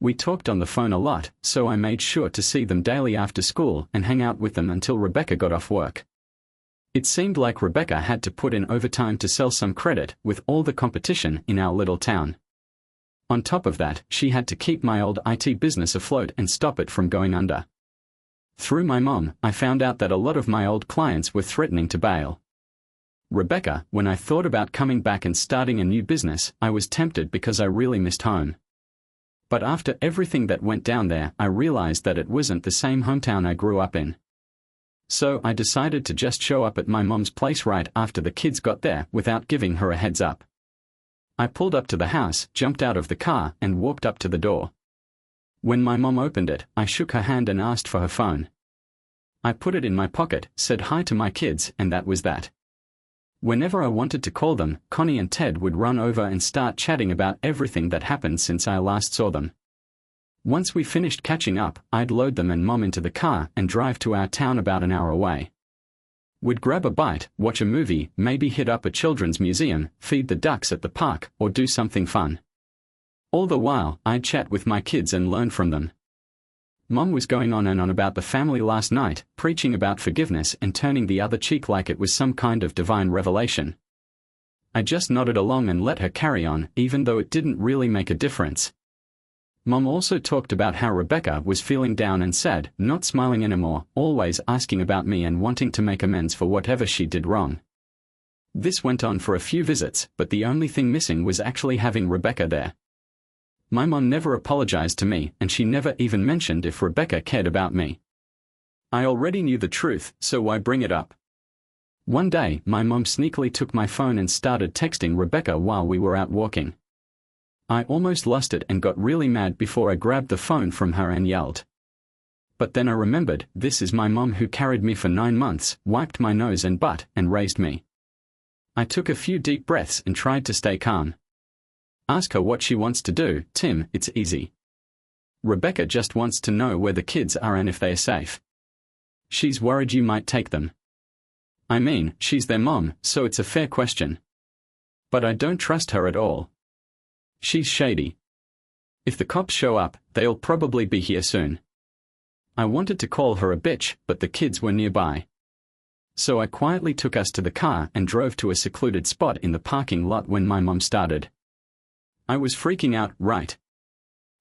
We talked on the phone a lot, so I made sure to see them daily after school and hang out with them until Rebecca got off work. It seemed like Rebecca had to put in overtime to sell some credit with all the competition in our little town. On top of that, she had to keep my old IT business afloat and stop it from going under. Through my mom, I found out that a lot of my old clients were threatening to bail. Rebecca, when I thought about coming back and starting a new business, I was tempted because I really missed home. But after everything that went down there, I realized that it wasn't the same hometown I grew up in. So I decided to just show up at my mom's place right after the kids got there without giving her a heads up. I pulled up to the house, jumped out of the car, and walked up to the door. When my mom opened it, I shook her hand and asked for her phone. I put it in my pocket, said hi to my kids, and that was that. Whenever I wanted to call them, Connie and Ted would run over and start chatting about everything that happened since I last saw them. Once we finished catching up, I'd load them and Mom into the car and drive to our town about an hour away. We'd grab a bite, watch a movie, maybe hit up a children's museum, feed the ducks at the park, or do something fun. All the while, I'd chat with my kids and learn from them. Mom was going on and on about the family last night, preaching about forgiveness and turning the other cheek like it was some kind of divine revelation. I just nodded along and let her carry on, even though it didn't really make a difference. Mom also talked about how Rebecca was feeling down and sad, not smiling anymore, always asking about me and wanting to make amends for whatever she did wrong. This went on for a few visits, but the only thing missing was actually having Rebecca there. My mom never apologized to me, and she never even mentioned if Rebecca cared about me. I already knew the truth, so why bring it up? One day, my mom sneakily took my phone and started texting Rebecca while we were out walking. I almost lost it and got really mad before I grabbed the phone from her and yelled. But then I remembered, this is my mom who carried me for 9 months, wiped my nose and butt, and raised me. I took a few deep breaths and tried to stay calm. Ask her what she wants to do, Tim, it's easy. Rebecca just wants to know where the kids are and if they are safe. She's worried you might take them. I mean, she's their mom, so it's a fair question. But I don't trust her at all. She's shady. If the cops show up, they'll probably be here soon. I wanted to call her a bitch, but the kids were nearby. So I quietly took us to the car and drove to a secluded spot in the parking lot when my mom started. I was freaking out, right?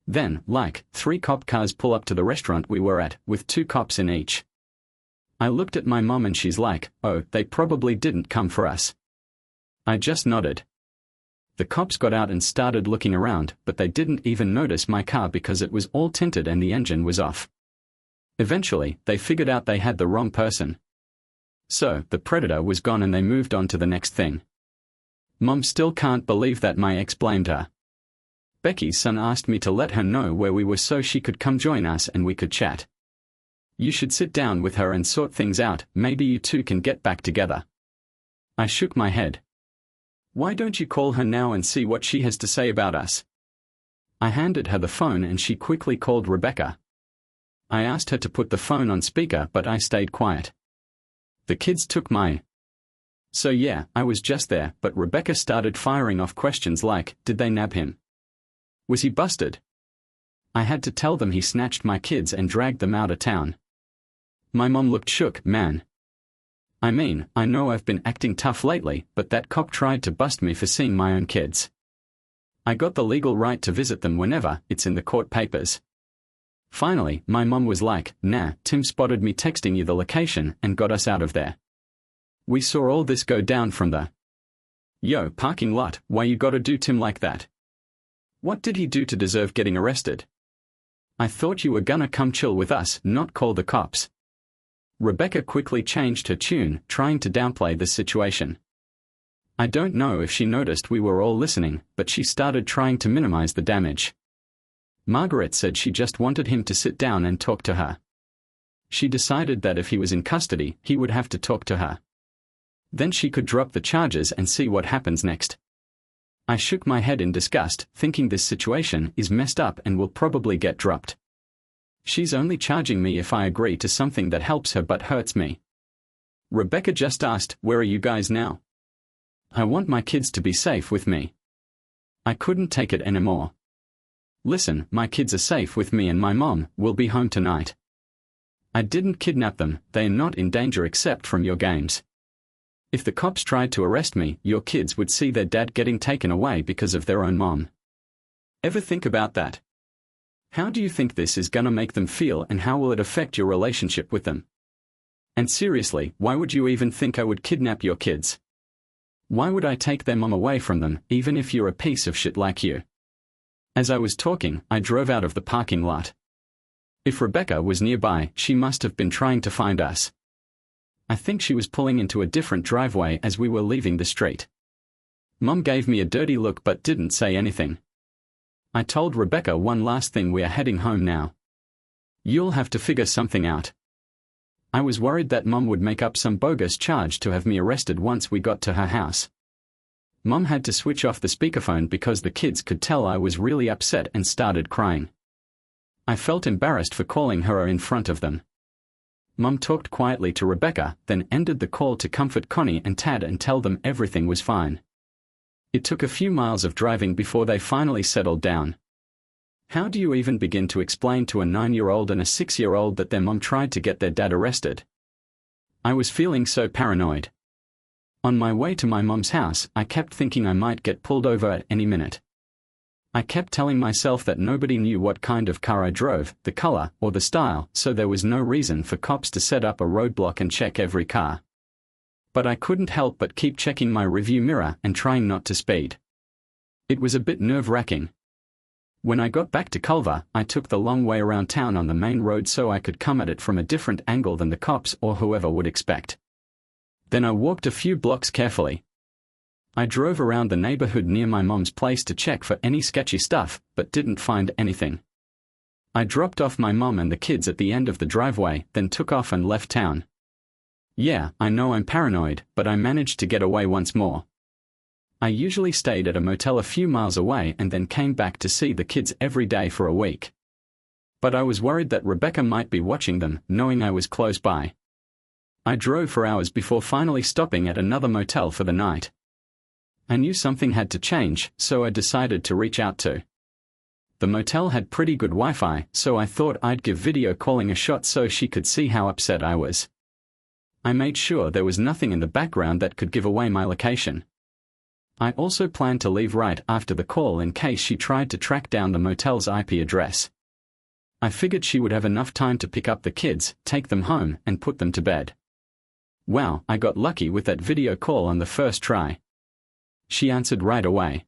Then, 3 cop cars pull up to the restaurant we were at, with 2 cops in each. I looked at my mom and she's like, oh, they probably didn't come for us. I just nodded. The cops got out and started looking around, but they didn't even notice my car because it was all tinted and the engine was off. Eventually, they figured out they had the wrong person. So, the predator was gone and they moved on to the next thing. Mom still can't believe that my ex blamed her. Becky's son asked me to let her know where we were so she could come join us and we could chat. You should sit down with her and sort things out, maybe you two can get back together. I shook my head. Why don't you call her now and see what she has to say about us? I handed her the phone and she quickly called Rebecca. I asked her to put the phone on speaker but I stayed quiet. The kids took my. So yeah, I was just there, but Rebecca started firing off questions like, did they nab him? Was he busted? I had to tell them he snatched my kids and dragged them out of town. My mom looked shook, man. I mean, I know I've been acting tough lately, but that cop tried to bust me for seeing my own kids. I got the legal right to visit them whenever, it's in the court papers. Finally, my mom was like, nah, Tim spotted me texting you the location and got us out of there. We saw all this go down from the parking lot, why you gotta do Tim like that? What did he do to deserve getting arrested? I thought you were gonna come chill with us, not call the cops. Rebecca quickly changed her tune, trying to downplay the situation. I don't know if she noticed we were all listening, but she started trying to minimize the damage. Margaret said she just wanted him to sit down and talk to her. She decided that if he was in custody, he would have to talk to her. Then she could drop the charges and see what happens next. I shook my head in disgust, thinking this situation is messed up and will probably get dropped. She's only charging me if I agree to something that helps her but hurts me. Rebecca just asked, where are you guys now? I want my kids to be safe with me. I couldn't take it anymore. Listen, my kids are safe with me and my mom will be home tonight. I didn't kidnap them, they are not in danger except from your games. If the cops tried to arrest me, your kids would see their dad getting taken away because of their own mom. Ever think about that? How do you think this is gonna make them feel, and how will it affect your relationship with them? And seriously, why would you even think I would kidnap your kids? Why would I take their mom away from them, even if you're a piece of shit like you? As I was talking, I drove out of the parking lot. If Rebecca was nearby, she must have been trying to find us. I think she was pulling into a different driveway as we were leaving the street. Mom gave me a dirty look but didn't say anything. I told Rebecca one last thing: we are heading home now. You'll have to figure something out. I was worried that Mom would make up some bogus charge to have me arrested once we got to her house. Mom had to switch off the speakerphone because the kids could tell I was really upset and started crying. I felt embarrassed for calling her in front of them. Mom talked quietly to Rebecca, then ended the call to comfort Connie and Tad and tell them everything was fine. It took a few miles of driving before they finally settled down. How do you even begin to explain to a 9-year-old and a 6-year-old that their mom tried to get their dad arrested? I was feeling so paranoid. On my way to my mom's house, I kept thinking I might get pulled over at any minute. I kept telling myself that nobody knew what kind of car I drove, the color, or the style, so there was no reason for cops to set up a roadblock and check every car. But I couldn't help but keep checking my rearview mirror and trying not to speed. It was a bit nerve-wracking. When I got back to Culver, I took the long way around town on the main road so I could come at it from a different angle than the cops or whoever would expect. Then I walked a few blocks carefully. I drove around the neighborhood near my mom's place to check for any sketchy stuff, but didn't find anything. I dropped off my mom and the kids at the end of the driveway, then took off and left town. Yeah, I know I'm paranoid, but I managed to get away once more. I usually stayed at a motel a few miles away and then came back to see the kids every day for a week. But I was worried that Rebecca might be watching them, knowing I was close by. I drove for hours before finally stopping at another motel for the night. I knew something had to change, so I decided to reach out to. The motel had pretty good Wi-Fi, so I thought I'd give video calling a shot so she could see how upset I was. I made sure there was nothing in the background that could give away my location. I also planned to leave right after the call in case she tried to track down the motel's IP address. I figured she would have enough time to pick up the kids, take them home, and put them to bed. Wow, I got lucky with that video call on the first try. She answered right away.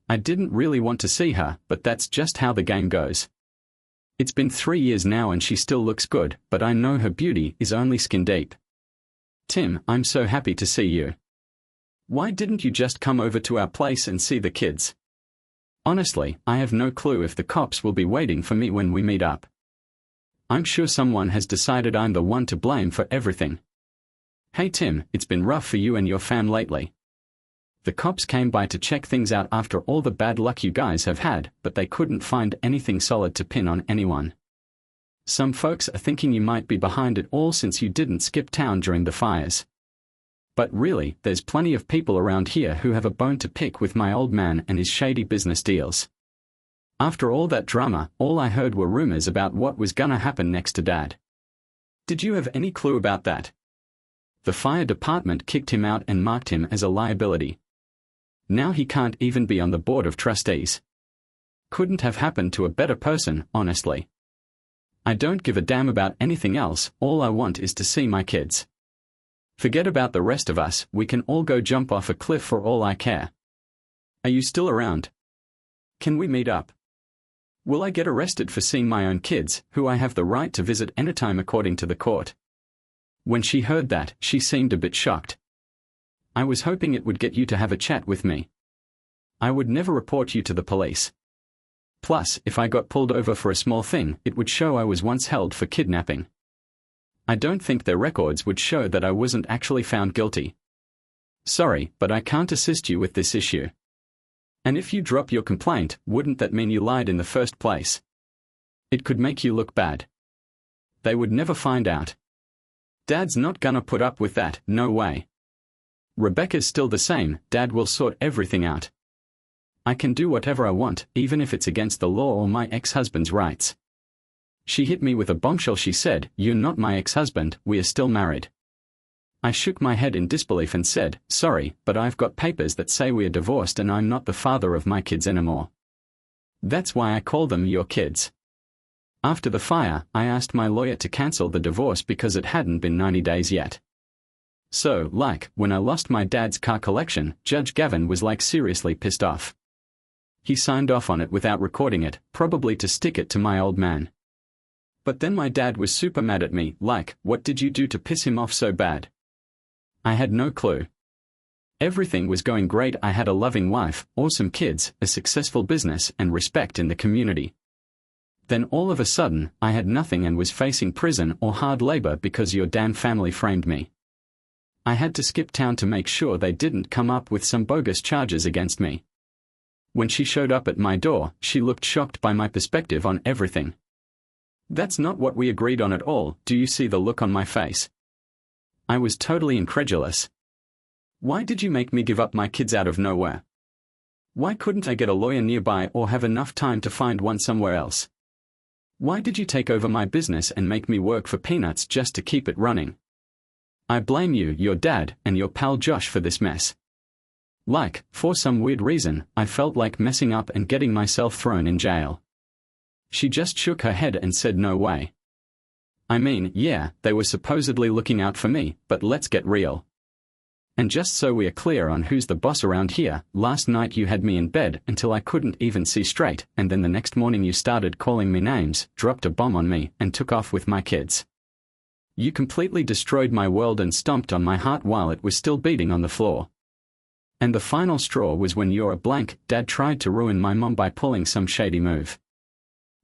I didn't really want to see her, but that's just how the game goes. It's been 3 years now and she still looks good, but I know her beauty is only skin deep. Tim, I'm so happy to see you. Why didn't you just come over to our place and see the kids? Honestly, I have no clue if the cops will be waiting for me when we meet up. I'm sure someone has decided I'm the one to blame for everything. Hey Tim, it's been rough for you and your fam lately. The cops came by to check things out after all the bad luck you guys have had, but they couldn't find anything solid to pin on anyone. Some folks are thinking you might be behind it all since you didn't skip town during the fires. But really, there's plenty of people around here who have a bone to pick with my old man and his shady business deals. After all that drama, all I heard were rumors about what was gonna happen next to Dad. Did you have any clue about that? The fire department kicked him out and marked him as a liability. Now he can't even be on the board of trustees. Couldn't have happened to a better person, honestly. I don't give a damn about anything else, all I want is to see my kids. Forget about the rest of us, we can all go jump off a cliff for all I care. Are you still around? Can we meet up? Will I get arrested for seeing my own kids, who I have the right to visit anytime according to the court? When she heard that, she seemed a bit shocked. I was hoping it would get you to have a chat with me. I would never report you to the police. Plus, if I got pulled over for a small thing, it would show I was once held for kidnapping. I don't think their records would show that I wasn't actually found guilty. Sorry, but I can't assist you with this issue. And if you drop your complaint, wouldn't that mean you lied in the first place? It could make you look bad. They would never find out. Dad's not gonna put up with that, no way. Rebecca's still the same, Dad will sort everything out. I can do whatever I want, even if it's against the law or my ex-husband's rights. She hit me with a bombshell. She said, "You're not my ex-husband, we are still married." I shook my head in disbelief and said, "Sorry, but I've got papers that say we are divorced and I'm not the father of my kids anymore. That's why I call them your kids." After the fire, I asked my lawyer to cancel the divorce because it hadn't been 90 days yet. So, when I lost my dad's car collection, Judge Gavin was seriously pissed off. He signed off on it without recording it, probably to stick it to my old man. But then my dad was super mad at me, what did you do to piss him off so bad? I had no clue. Everything was going great. I had a loving wife, awesome kids, a successful business, and respect in the community. Then all of a sudden, I had nothing and was facing prison or hard labor because your damn family framed me. I had to skip town to make sure they didn't come up with some bogus charges against me. When she showed up at my door, she looked shocked by my perspective on everything. That's not what we agreed on at all. Do you see the look on my face? I was totally incredulous. Why did you make me give up my kids out of nowhere? Why couldn't I get a lawyer nearby or have enough time to find one somewhere else? Why did you take over my business and make me work for peanuts just to keep it running? I blame you, your dad, and your pal Josh for this mess. For some weird reason, I felt like messing up and getting myself thrown in jail. She just shook her head and said no way. I mean, yeah, they were supposedly looking out for me, but let's get real. And just so we are clear on who's the boss around here, last night you had me in bed until I couldn't even see straight, and then the next morning you started calling me names, dropped a bomb on me, and took off with my kids. You completely destroyed my world and stomped on my heart while it was still beating on the floor. And the final straw was when your dad tried to ruin my mom by pulling some shady move.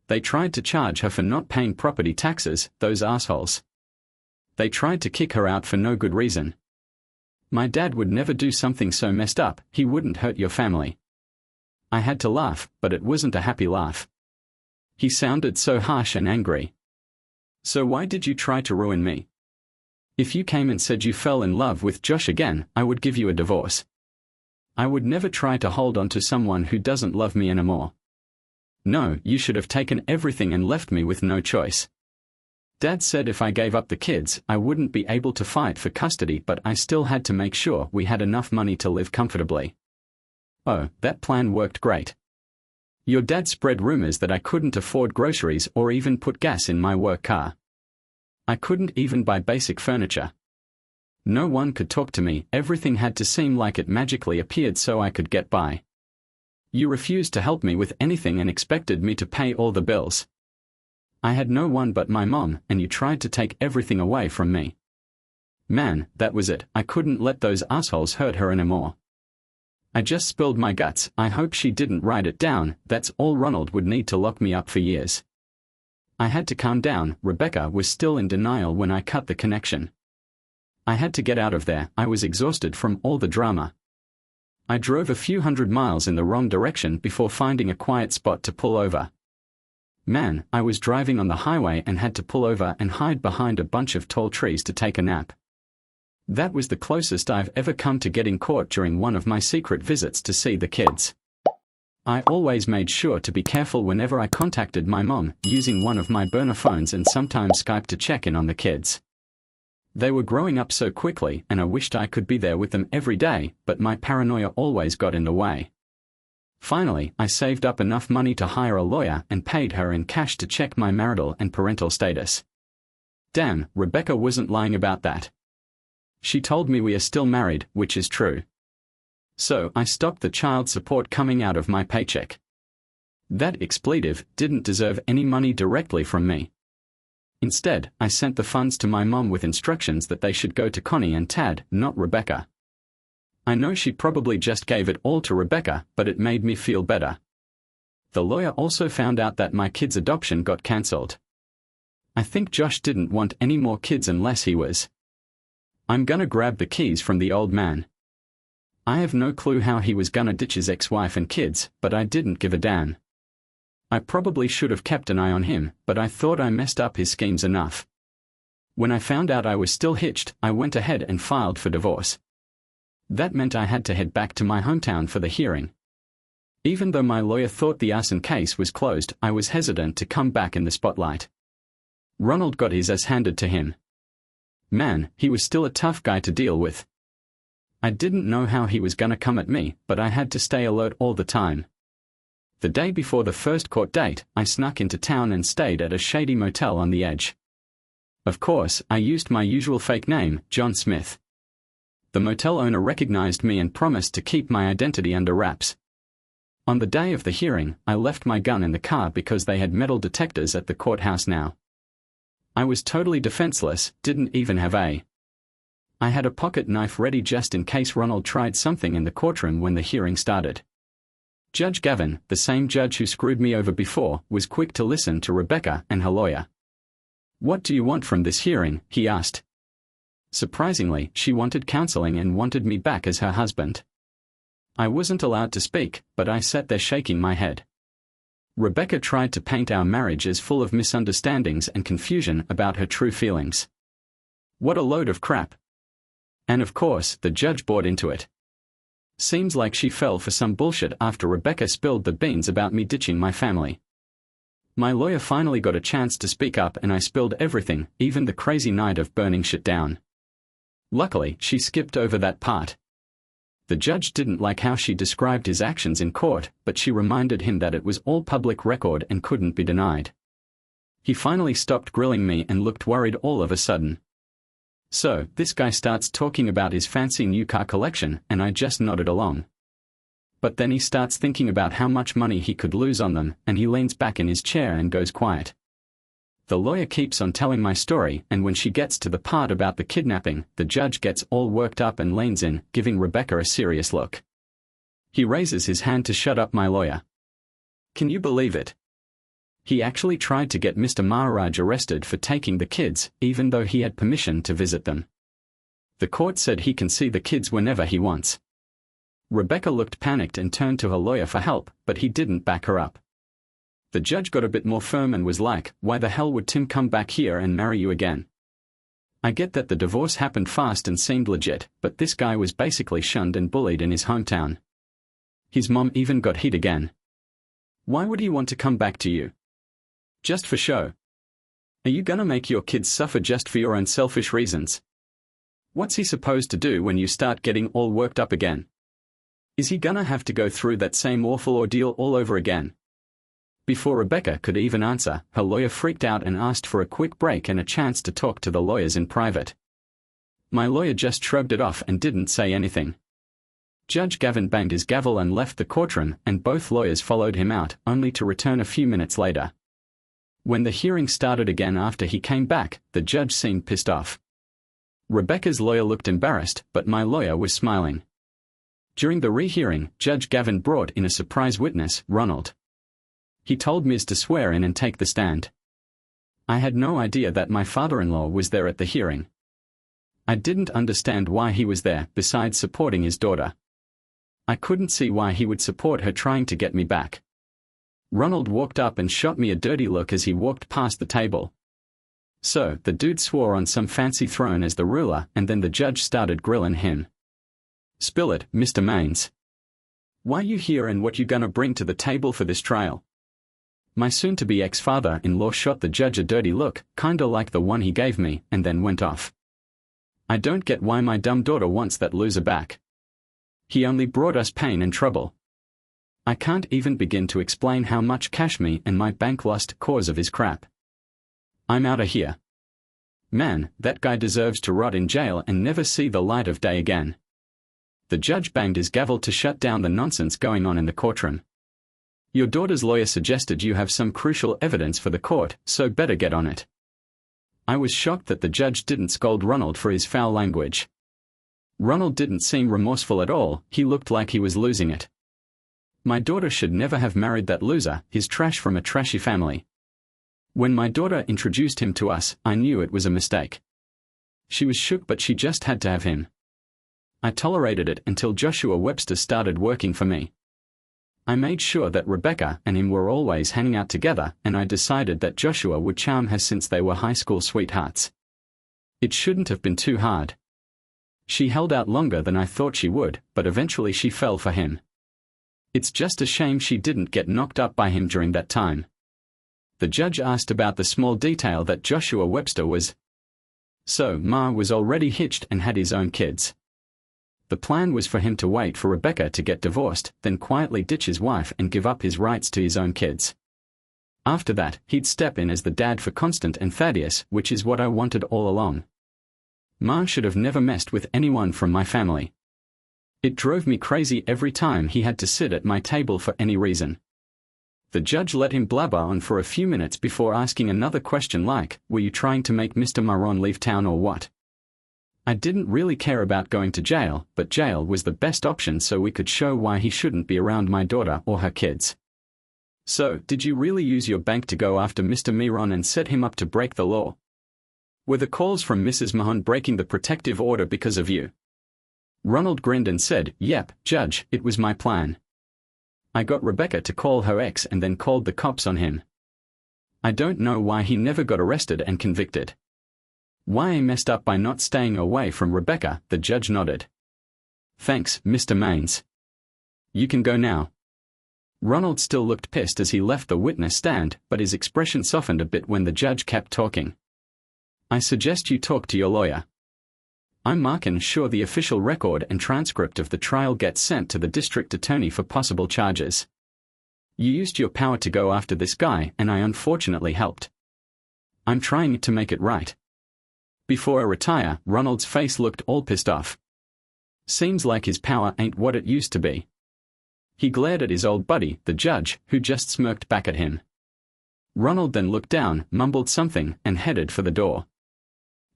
They tried to charge her for not paying property taxes, those assholes. They tried to kick her out for no good reason. My dad would never do something so messed up. He wouldn't hurt your family. I had to laugh, but it wasn't a happy laugh. He sounded so harsh and angry. So why did you try to ruin me? If you came and said you fell in love with Josh again, I would give you a divorce. I would never try to hold on to someone who doesn't love me anymore. No, you should have taken everything and left me with no choice. Dad said if I gave up the kids, I wouldn't be able to fight for custody, but I still had to make sure we had enough money to live comfortably. Oh, that plan worked great. Your dad spread rumors that I couldn't afford groceries or even put gas in my work car. I couldn't even buy basic furniture. No one could talk to me. Everything had to seem like it magically appeared so I could get by. You refused to help me with anything and expected me to pay all the bills. I had no one but my mom, and you tried to take everything away from me. Man, that was it. I couldn't let those assholes hurt her anymore. I just spilled my guts. I hope she didn't write it down. That's all. Ronald would need to lock me up for years. I had to calm down. Rebecca was still in denial when I cut the connection. I had to get out of there. I was exhausted from all the drama. I drove a few hundred miles in the wrong direction before finding a quiet spot to pull over. Man, I was driving on the highway and had to pull over and hide behind a bunch of tall trees to take a nap. That was the closest I've ever come to getting caught during one of my secret visits to see the kids. I always made sure to be careful whenever I contacted my mom, using one of my burner phones and sometimes Skype to check in on the kids. They were growing up so quickly and I wished I could be there with them every day, but my paranoia always got in the way. Finally, I saved up enough money to hire a lawyer and paid her in cash to check my marital and parental status. Damn, Rebecca wasn't lying about that. She told me we are still married, which is true. So I stopped the child support coming out of my paycheck. That expletive didn't deserve any money directly from me. Instead, I sent the funds to my mom with instructions that they should go to Connie and Tad, not Rebecca. I know she probably just gave it all to Rebecca, but it made me feel better. The lawyer also found out that my kids' adoption got cancelled. I think Josh didn't want any more kids unless he was. I'm gonna grab the keys from the old man. I have no clue how he was gonna ditch his ex-wife and kids, but I didn't give a damn. I probably should have kept an eye on him, but I thought I messed up his schemes enough. When I found out I was still hitched, I went ahead and filed for divorce. That meant I had to head back to my hometown for the hearing. Even though my lawyer thought the arson case was closed, I was hesitant to come back in the spotlight. Ronald got his ass handed to him. Man, he was still a tough guy to deal with. I didn't know how he was gonna come at me, but I had to stay alert all the time. The day before the first court date, I snuck into town and stayed at a shady motel on the edge. Of course, I used my usual fake name, John Smith. The motel owner recognized me and promised to keep my identity under wraps. On the day of the hearing, I left my gun in the car because they had metal detectors at the courthouse now. I was totally defenseless, didn't even have I had a pocket knife ready just in case Ronald tried something in the courtroom when the hearing started. Judge Gavin, the same judge who screwed me over before, was quick to listen to Rebecca and her lawyer. "What do you want from this hearing?" he asked. Surprisingly, she wanted counseling and wanted me back as her husband. I wasn't allowed to speak, but I sat there shaking my head. Rebecca tried to paint our marriage as full of misunderstandings and confusion about her true feelings. What a load of crap. And of course, the judge bought into it. Seems like she fell for some bullshit after Rebecca spilled the beans about me ditching my family. My lawyer finally got a chance to speak up and I spilled everything, even the crazy night of burning shit down. Luckily, she skipped over that part. The judge didn't like how she described his actions in court, but she reminded him that it was all public record and couldn't be denied. He finally stopped grilling me and looked worried all of a sudden. So, this guy starts talking about his fancy new car collection, and I just nodded along. But then he starts thinking about how much money he could lose on them, and he leans back in his chair and goes quiet. The lawyer keeps on telling my story, and when she gets to the part about the kidnapping, the judge gets all worked up and leans in, giving Rebecca a serious look. He raises his hand to shut up my lawyer. Can you believe it? He actually tried to get Mr. Maharaj arrested for taking the kids, even though he had permission to visit them. The court said he can see the kids whenever he wants. Rebecca looked panicked and turned to her lawyer for help, but he didn't back her up. The judge got a bit more firm and was like, "Why the hell would Tim come back here and marry you again? I get that the divorce happened fast and seemed legit, but this guy was basically shunned and bullied in his hometown. His mom even got hit again. Why would he want to come back to you? Just for show? Are you gonna make your kids suffer just for your own selfish reasons? What's he supposed to do when you start getting all worked up again? Is he gonna have to go through that same awful ordeal all over again?" Before Rebecca could even answer, her lawyer freaked out and asked for a quick break and a chance to talk to the lawyers in private. My lawyer just shrugged it off and didn't say anything. Judge Gavin banged his gavel and left the courtroom, and both lawyers followed him out, only to return a few minutes later. When the hearing started again after he came back, the judge seemed pissed off. Rebecca's lawyer looked embarrassed, but my lawyer was smiling. During the rehearing, Judge Gavin brought in a surprise witness, Ronald. He told Ms. to swear in and take the stand. I had no idea that my father-in-law was there at the hearing. I didn't understand why he was there, besides supporting his daughter. I couldn't see why he would support her trying to get me back. Ronald walked up and shot me a dirty look as he walked past the table. So, the dude swore on some fancy throne as the ruler, and then the judge started grilling him. "Spill it, Mr. Maines. Why you here and what you gonna bring to the table for this trial?" My soon-to-be ex-father-in-law shot the judge a dirty look, kinda like the one he gave me, and then went off. "I don't get why my dumb daughter wants that loser back. He only brought us pain and trouble. I can't even begin to explain how much cash me and my bank lost cause of his crap. I'm outta here. Man, that guy deserves to rot in jail and never see the light of day again." The judge banged his gavel to shut down the nonsense going on in the courtroom. "Your daughter's lawyer suggested you have some crucial evidence for the court, so better get on it." I was shocked that the judge didn't scold Ronald for his foul language. Ronald didn't seem remorseful at all, he looked like he was losing it. My daughter should never have married that loser, he's trash from a trashy family. When my daughter introduced him to us, I knew it was a mistake. She was shook, but she just had to have him. I tolerated it until Joshua Webster started working for me. I made sure that Rebecca and him were always hanging out together, and I decided that Joshua would charm her since they were high school sweethearts. It shouldn't have been too hard. She held out longer than I thought she would, but eventually she fell for him. It's just a shame she didn't get knocked up by him during that time. The judge asked about the small detail that Joshua Webster was So Ma was already hitched and had his own kids. The plan was for him to wait for Rebecca to get divorced, then quietly ditch his wife and give up his rights to his own kids. After that, he'd step in as the dad for Constant and Thaddeus, which is what I wanted all along. Ma should have never messed with anyone from my family. It drove me crazy every time he had to sit at my table for any reason. The judge let him blabber on for a few minutes before asking another question like, "Were you trying to make Mr. Maron leave town or what?" I didn't really care about going to jail, but jail was the best option so we could show why he shouldn't be around my daughter or her kids. "So, did you really use your bank to go after Mr. Miron and set him up to break the law? Were the calls from Mrs. Mahon breaking the protective order because of you?" Ronald grinned and said, "Yep, Judge, it was my plan. I got Rebecca to call her ex and then called the cops on him. I don't know why he never got arrested and convicted. Why I messed up by not staying away from Rebecca." The judge nodded. "Thanks, Mr. Maines. You can go now." Ronald still looked pissed as he left the witness stand, but his expression softened a bit when the judge kept talking. "I suggest you talk to your lawyer. I'm marking sure the official record and transcript of the trial gets sent to the district attorney for possible charges. You used your power to go after this guy and I unfortunately helped. I'm trying to make it right." Before I retire, Ronald's face looked all pissed off. Seems like his power ain't what it used to be. He glared at his old buddy, the judge, who just smirked back at him. Ronald then looked down, mumbled something, and headed for the door.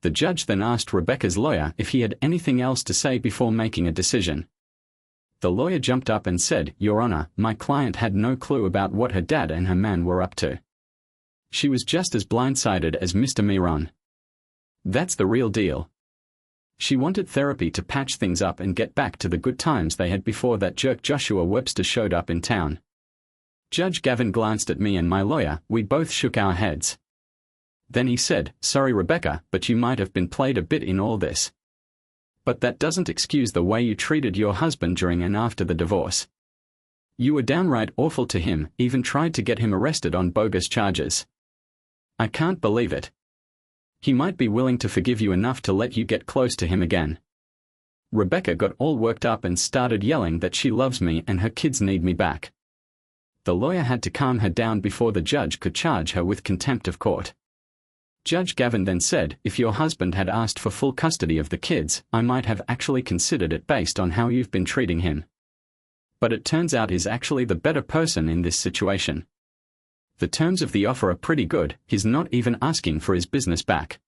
The judge then asked Rebecca's lawyer if he had anything else to say before making a decision. The lawyer jumped up and said, "Your Honor, my client had no clue about what her dad and her man were up to. She was just as blindsided as Mr. Miron. That's the real deal. She wanted therapy to patch things up and get back to the good times they had before that jerk Joshua Webster showed up in town." Judge Gavin glanced at me and my lawyer. We both shook our heads. Then he said, "Sorry Rebecca, but you might have been played a bit in all this. But that doesn't excuse the way you treated your husband during and after the divorce. You were downright awful to him, even tried to get him arrested on bogus charges. I can't believe it. He might be willing to forgive you enough to let you get close to him again." Rebecca got all worked up and started yelling that she loves me and her kids need me back. The lawyer had to calm her down before the judge could charge her with contempt of court. Judge Gavin then said, "If your husband had asked for full custody of the kids, I might have actually considered it based on how you've been treating him. But it turns out he's actually the better person in this situation. The terms of the offer are pretty good, he's not even asking for his business back."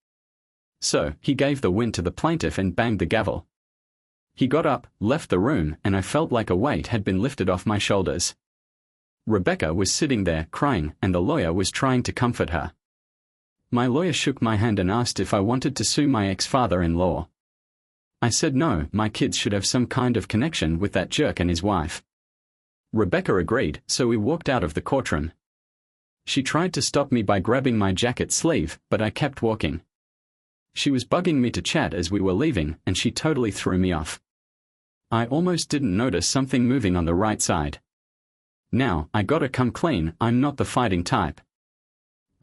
So, he gave the win to the plaintiff and banged the gavel. He got up, left the room, and I felt like a weight had been lifted off my shoulders. Rebecca was sitting there, crying, and the lawyer was trying to comfort her. My lawyer shook my hand and asked if I wanted to sue my ex-father-in-law. I said no, my kids should have some kind of connection with that jerk and his wife. Rebecca agreed, so we walked out of the courtroom. She tried to stop me by grabbing my jacket sleeve, but I kept walking. She was bugging me to chat as we were leaving, and she totally threw me off. I almost didn't notice something moving on the right side. Now, I gotta come clean, I'm not the fighting type.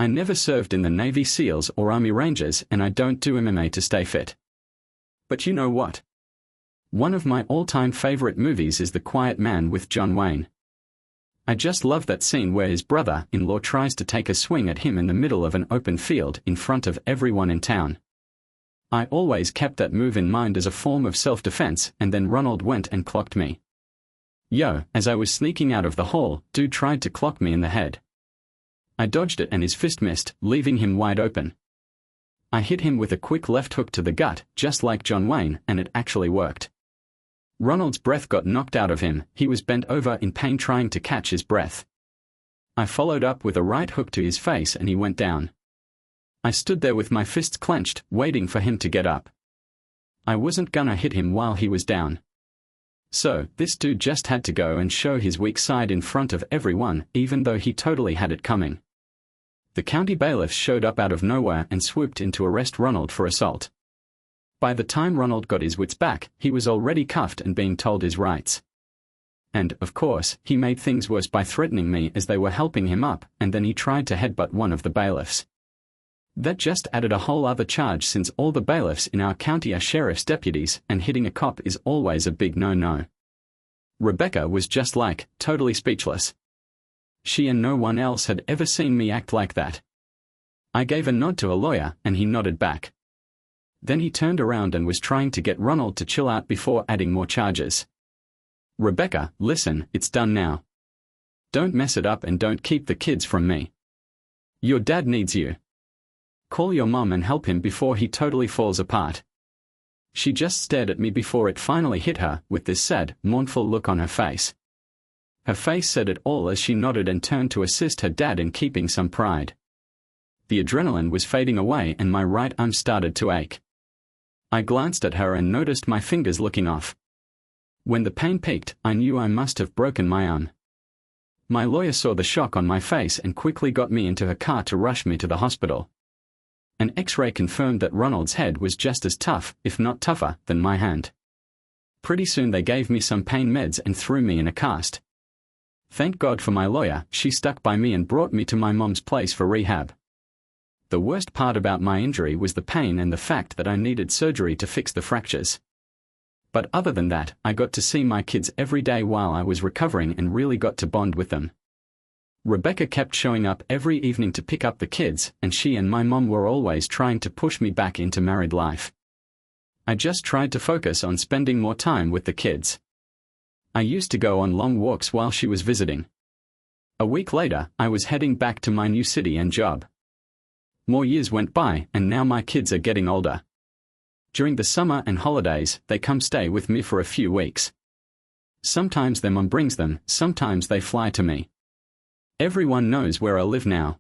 I never served in the Navy SEALs or Army Rangers, and I don't do MMA to stay fit. But you know what? One of my all-time favorite movies is The Quiet Man with John Wayne. I just love that scene where his brother-in-law tries to take a swing at him in the middle of an open field in front of everyone in town. I always kept that move in mind as a form of self-defense, and then Ronald went and clocked me. Yo, as I was sneaking out of the hall, dude tried to clock me in the head. I dodged it and his fist missed, leaving him wide open. I hit him with a quick left hook to the gut, just like John Wayne, and it actually worked. Ronald's breath got knocked out of him, he was bent over in pain trying to catch his breath. I followed up with a right hook to his face and he went down. I stood there with my fists clenched, waiting for him to get up. I wasn't gonna hit him while he was down. So, this dude just had to go and show his weak side in front of everyone, even though he totally had it coming. The county bailiffs showed up out of nowhere and swooped in to arrest Ronald for assault. By the time Ronald got his wits back, he was already cuffed and being told his rights. And, of course, he made things worse by threatening me as they were helping him up, and then he tried to headbutt one of the bailiffs. That just added a whole other charge since all the bailiffs in our county are sheriff's deputies and hitting a cop is always a big no-no. Rebecca was just like, totally speechless. She and no one else had ever seen me act like that. I gave a nod to a lawyer and he nodded back. Then he turned around and was trying to get Ronald to chill out before adding more charges. Rebecca, listen, it's done now. Don't mess it up and don't keep the kids from me. Your dad needs you. Call your mom and help him before he totally falls apart. She just stared at me before it finally hit her, with this sad, mournful look on her face. Her face said it all as she nodded and turned to assist her dad in keeping some pride. The adrenaline was fading away and my right arm started to ache. I glanced at her and noticed my fingers looking off. When the pain peaked, I knew I must have broken my arm. My lawyer saw the shock on my face and quickly got me into her car to rush me to the hospital. An X-ray confirmed that Ronald's head was just as tough, if not tougher, than my hand. Pretty soon they gave me some pain meds and threw me in a cast. Thank God for my lawyer, she stuck by me and brought me to my mom's place for rehab. The worst part about my injury was the pain and the fact that I needed surgery to fix the fractures. But other than that, I got to see my kids every day while I was recovering and really got to bond with them. Rebecca kept showing up every evening to pick up the kids, and she and my mom were always trying to push me back into married life. I just tried to focus on spending more time with the kids. I used to go on long walks while she was visiting. A week later, I was heading back to my new city and job. More years went by, and now my kids are getting older. During the summer and holidays, they come stay with me for a few weeks. Sometimes their mom brings them, sometimes they fly to me. Everyone knows where I live now.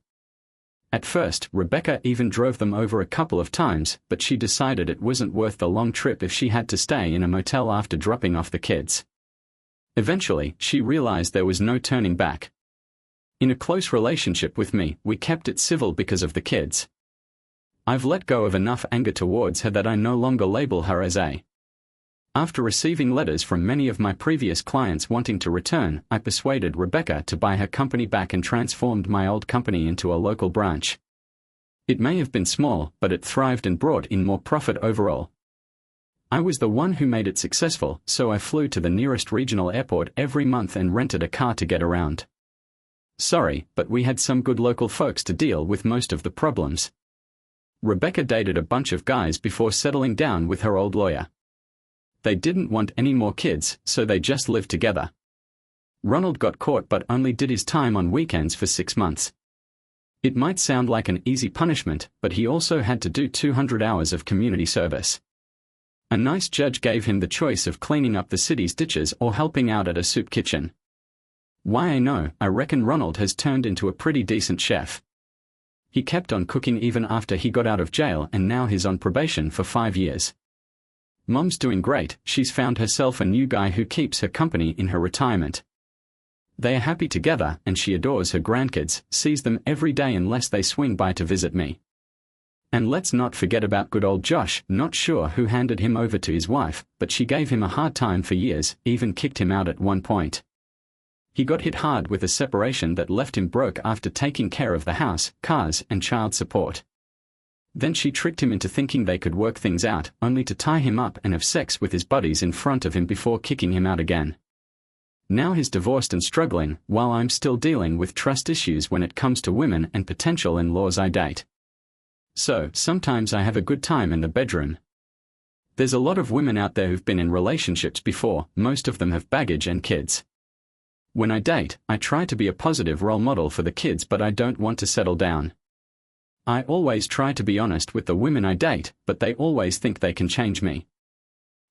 At first, Rebecca even drove them over a couple of times, but she decided it wasn't worth the long trip if she had to stay in a motel after dropping off the kids. Eventually, she realized there was no turning back. In a close relationship with me, we kept it civil because of the kids. I've let go of enough anger towards her that I no longer label her as a. After receiving letters from many of my previous clients wanting to return, I persuaded Rebecca to buy her company back and transformed my old company into a local branch. It may have been small, but it thrived and brought in more profit overall. I was the one who made it successful, so I flew to the nearest regional airport every month and rented a car to get around. Sorry, but we had some good local folks to deal with most of the problems. Rebecca dated a bunch of guys before settling down with her old lawyer. They didn't want any more kids, so they just lived together. Ronald got caught but only did his time on weekends for 6 months. It might sound like an easy punishment, but he also had to do 200 hours of community service. A nice judge gave him the choice of cleaning up the city's ditches or helping out at a soup kitchen. Why I know, I reckon Ronald has turned into a pretty decent chef. He kept on cooking even after he got out of jail and now he's on probation for 5 years. Mom's doing great, she's found herself a new guy who keeps her company in her retirement. They are happy together and she adores her grandkids, sees them every day unless they swing by to visit me. And let's not forget about good old Josh, not sure who handed him over to his wife, but she gave him a hard time for years, even kicked him out at one point. He got hit hard with a separation that left him broke after taking care of the house, cars, and child support. Then she tricked him into thinking they could work things out, only to tie him up and have sex with his buddies in front of him before kicking him out again. Now he's divorced and struggling, while I'm still dealing with trust issues when it comes to women and potential in-laws I date. So, sometimes I have a good time in the bedroom. There's a lot of women out there who've been in relationships before, most of them have baggage and kids. When I date, I try to be a positive role model for the kids, but I don't want to settle down. I always try to be honest with the women I date, but they always think they can change me.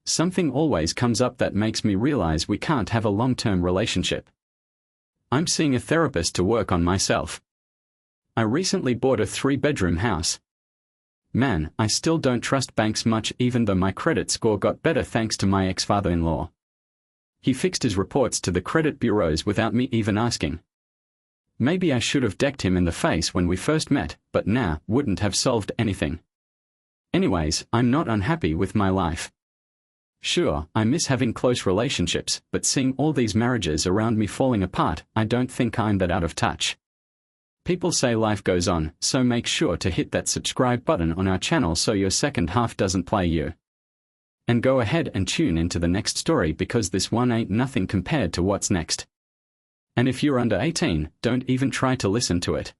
Something always comes up that makes me realize we can't have a long-term relationship. I'm seeing a therapist to work on myself. I recently bought a 3-bedroom house. Man, I still don't trust banks much even though my credit score got better thanks to my ex-father-in-law. He fixed his reports to the credit bureaus without me even asking. Maybe I should have decked him in the face when we first met, but nah, wouldn't have solved anything. Anyways, I'm not unhappy with my life. Sure, I miss having close relationships, but seeing all these marriages around me falling apart, I don't think I'm that out of touch. People say life goes on, so make sure to hit that subscribe button on our channel so your second half doesn't play you. And go ahead and tune into the next story because this one ain't nothing compared to what's next. And if you're under 18, don't even try to listen to it.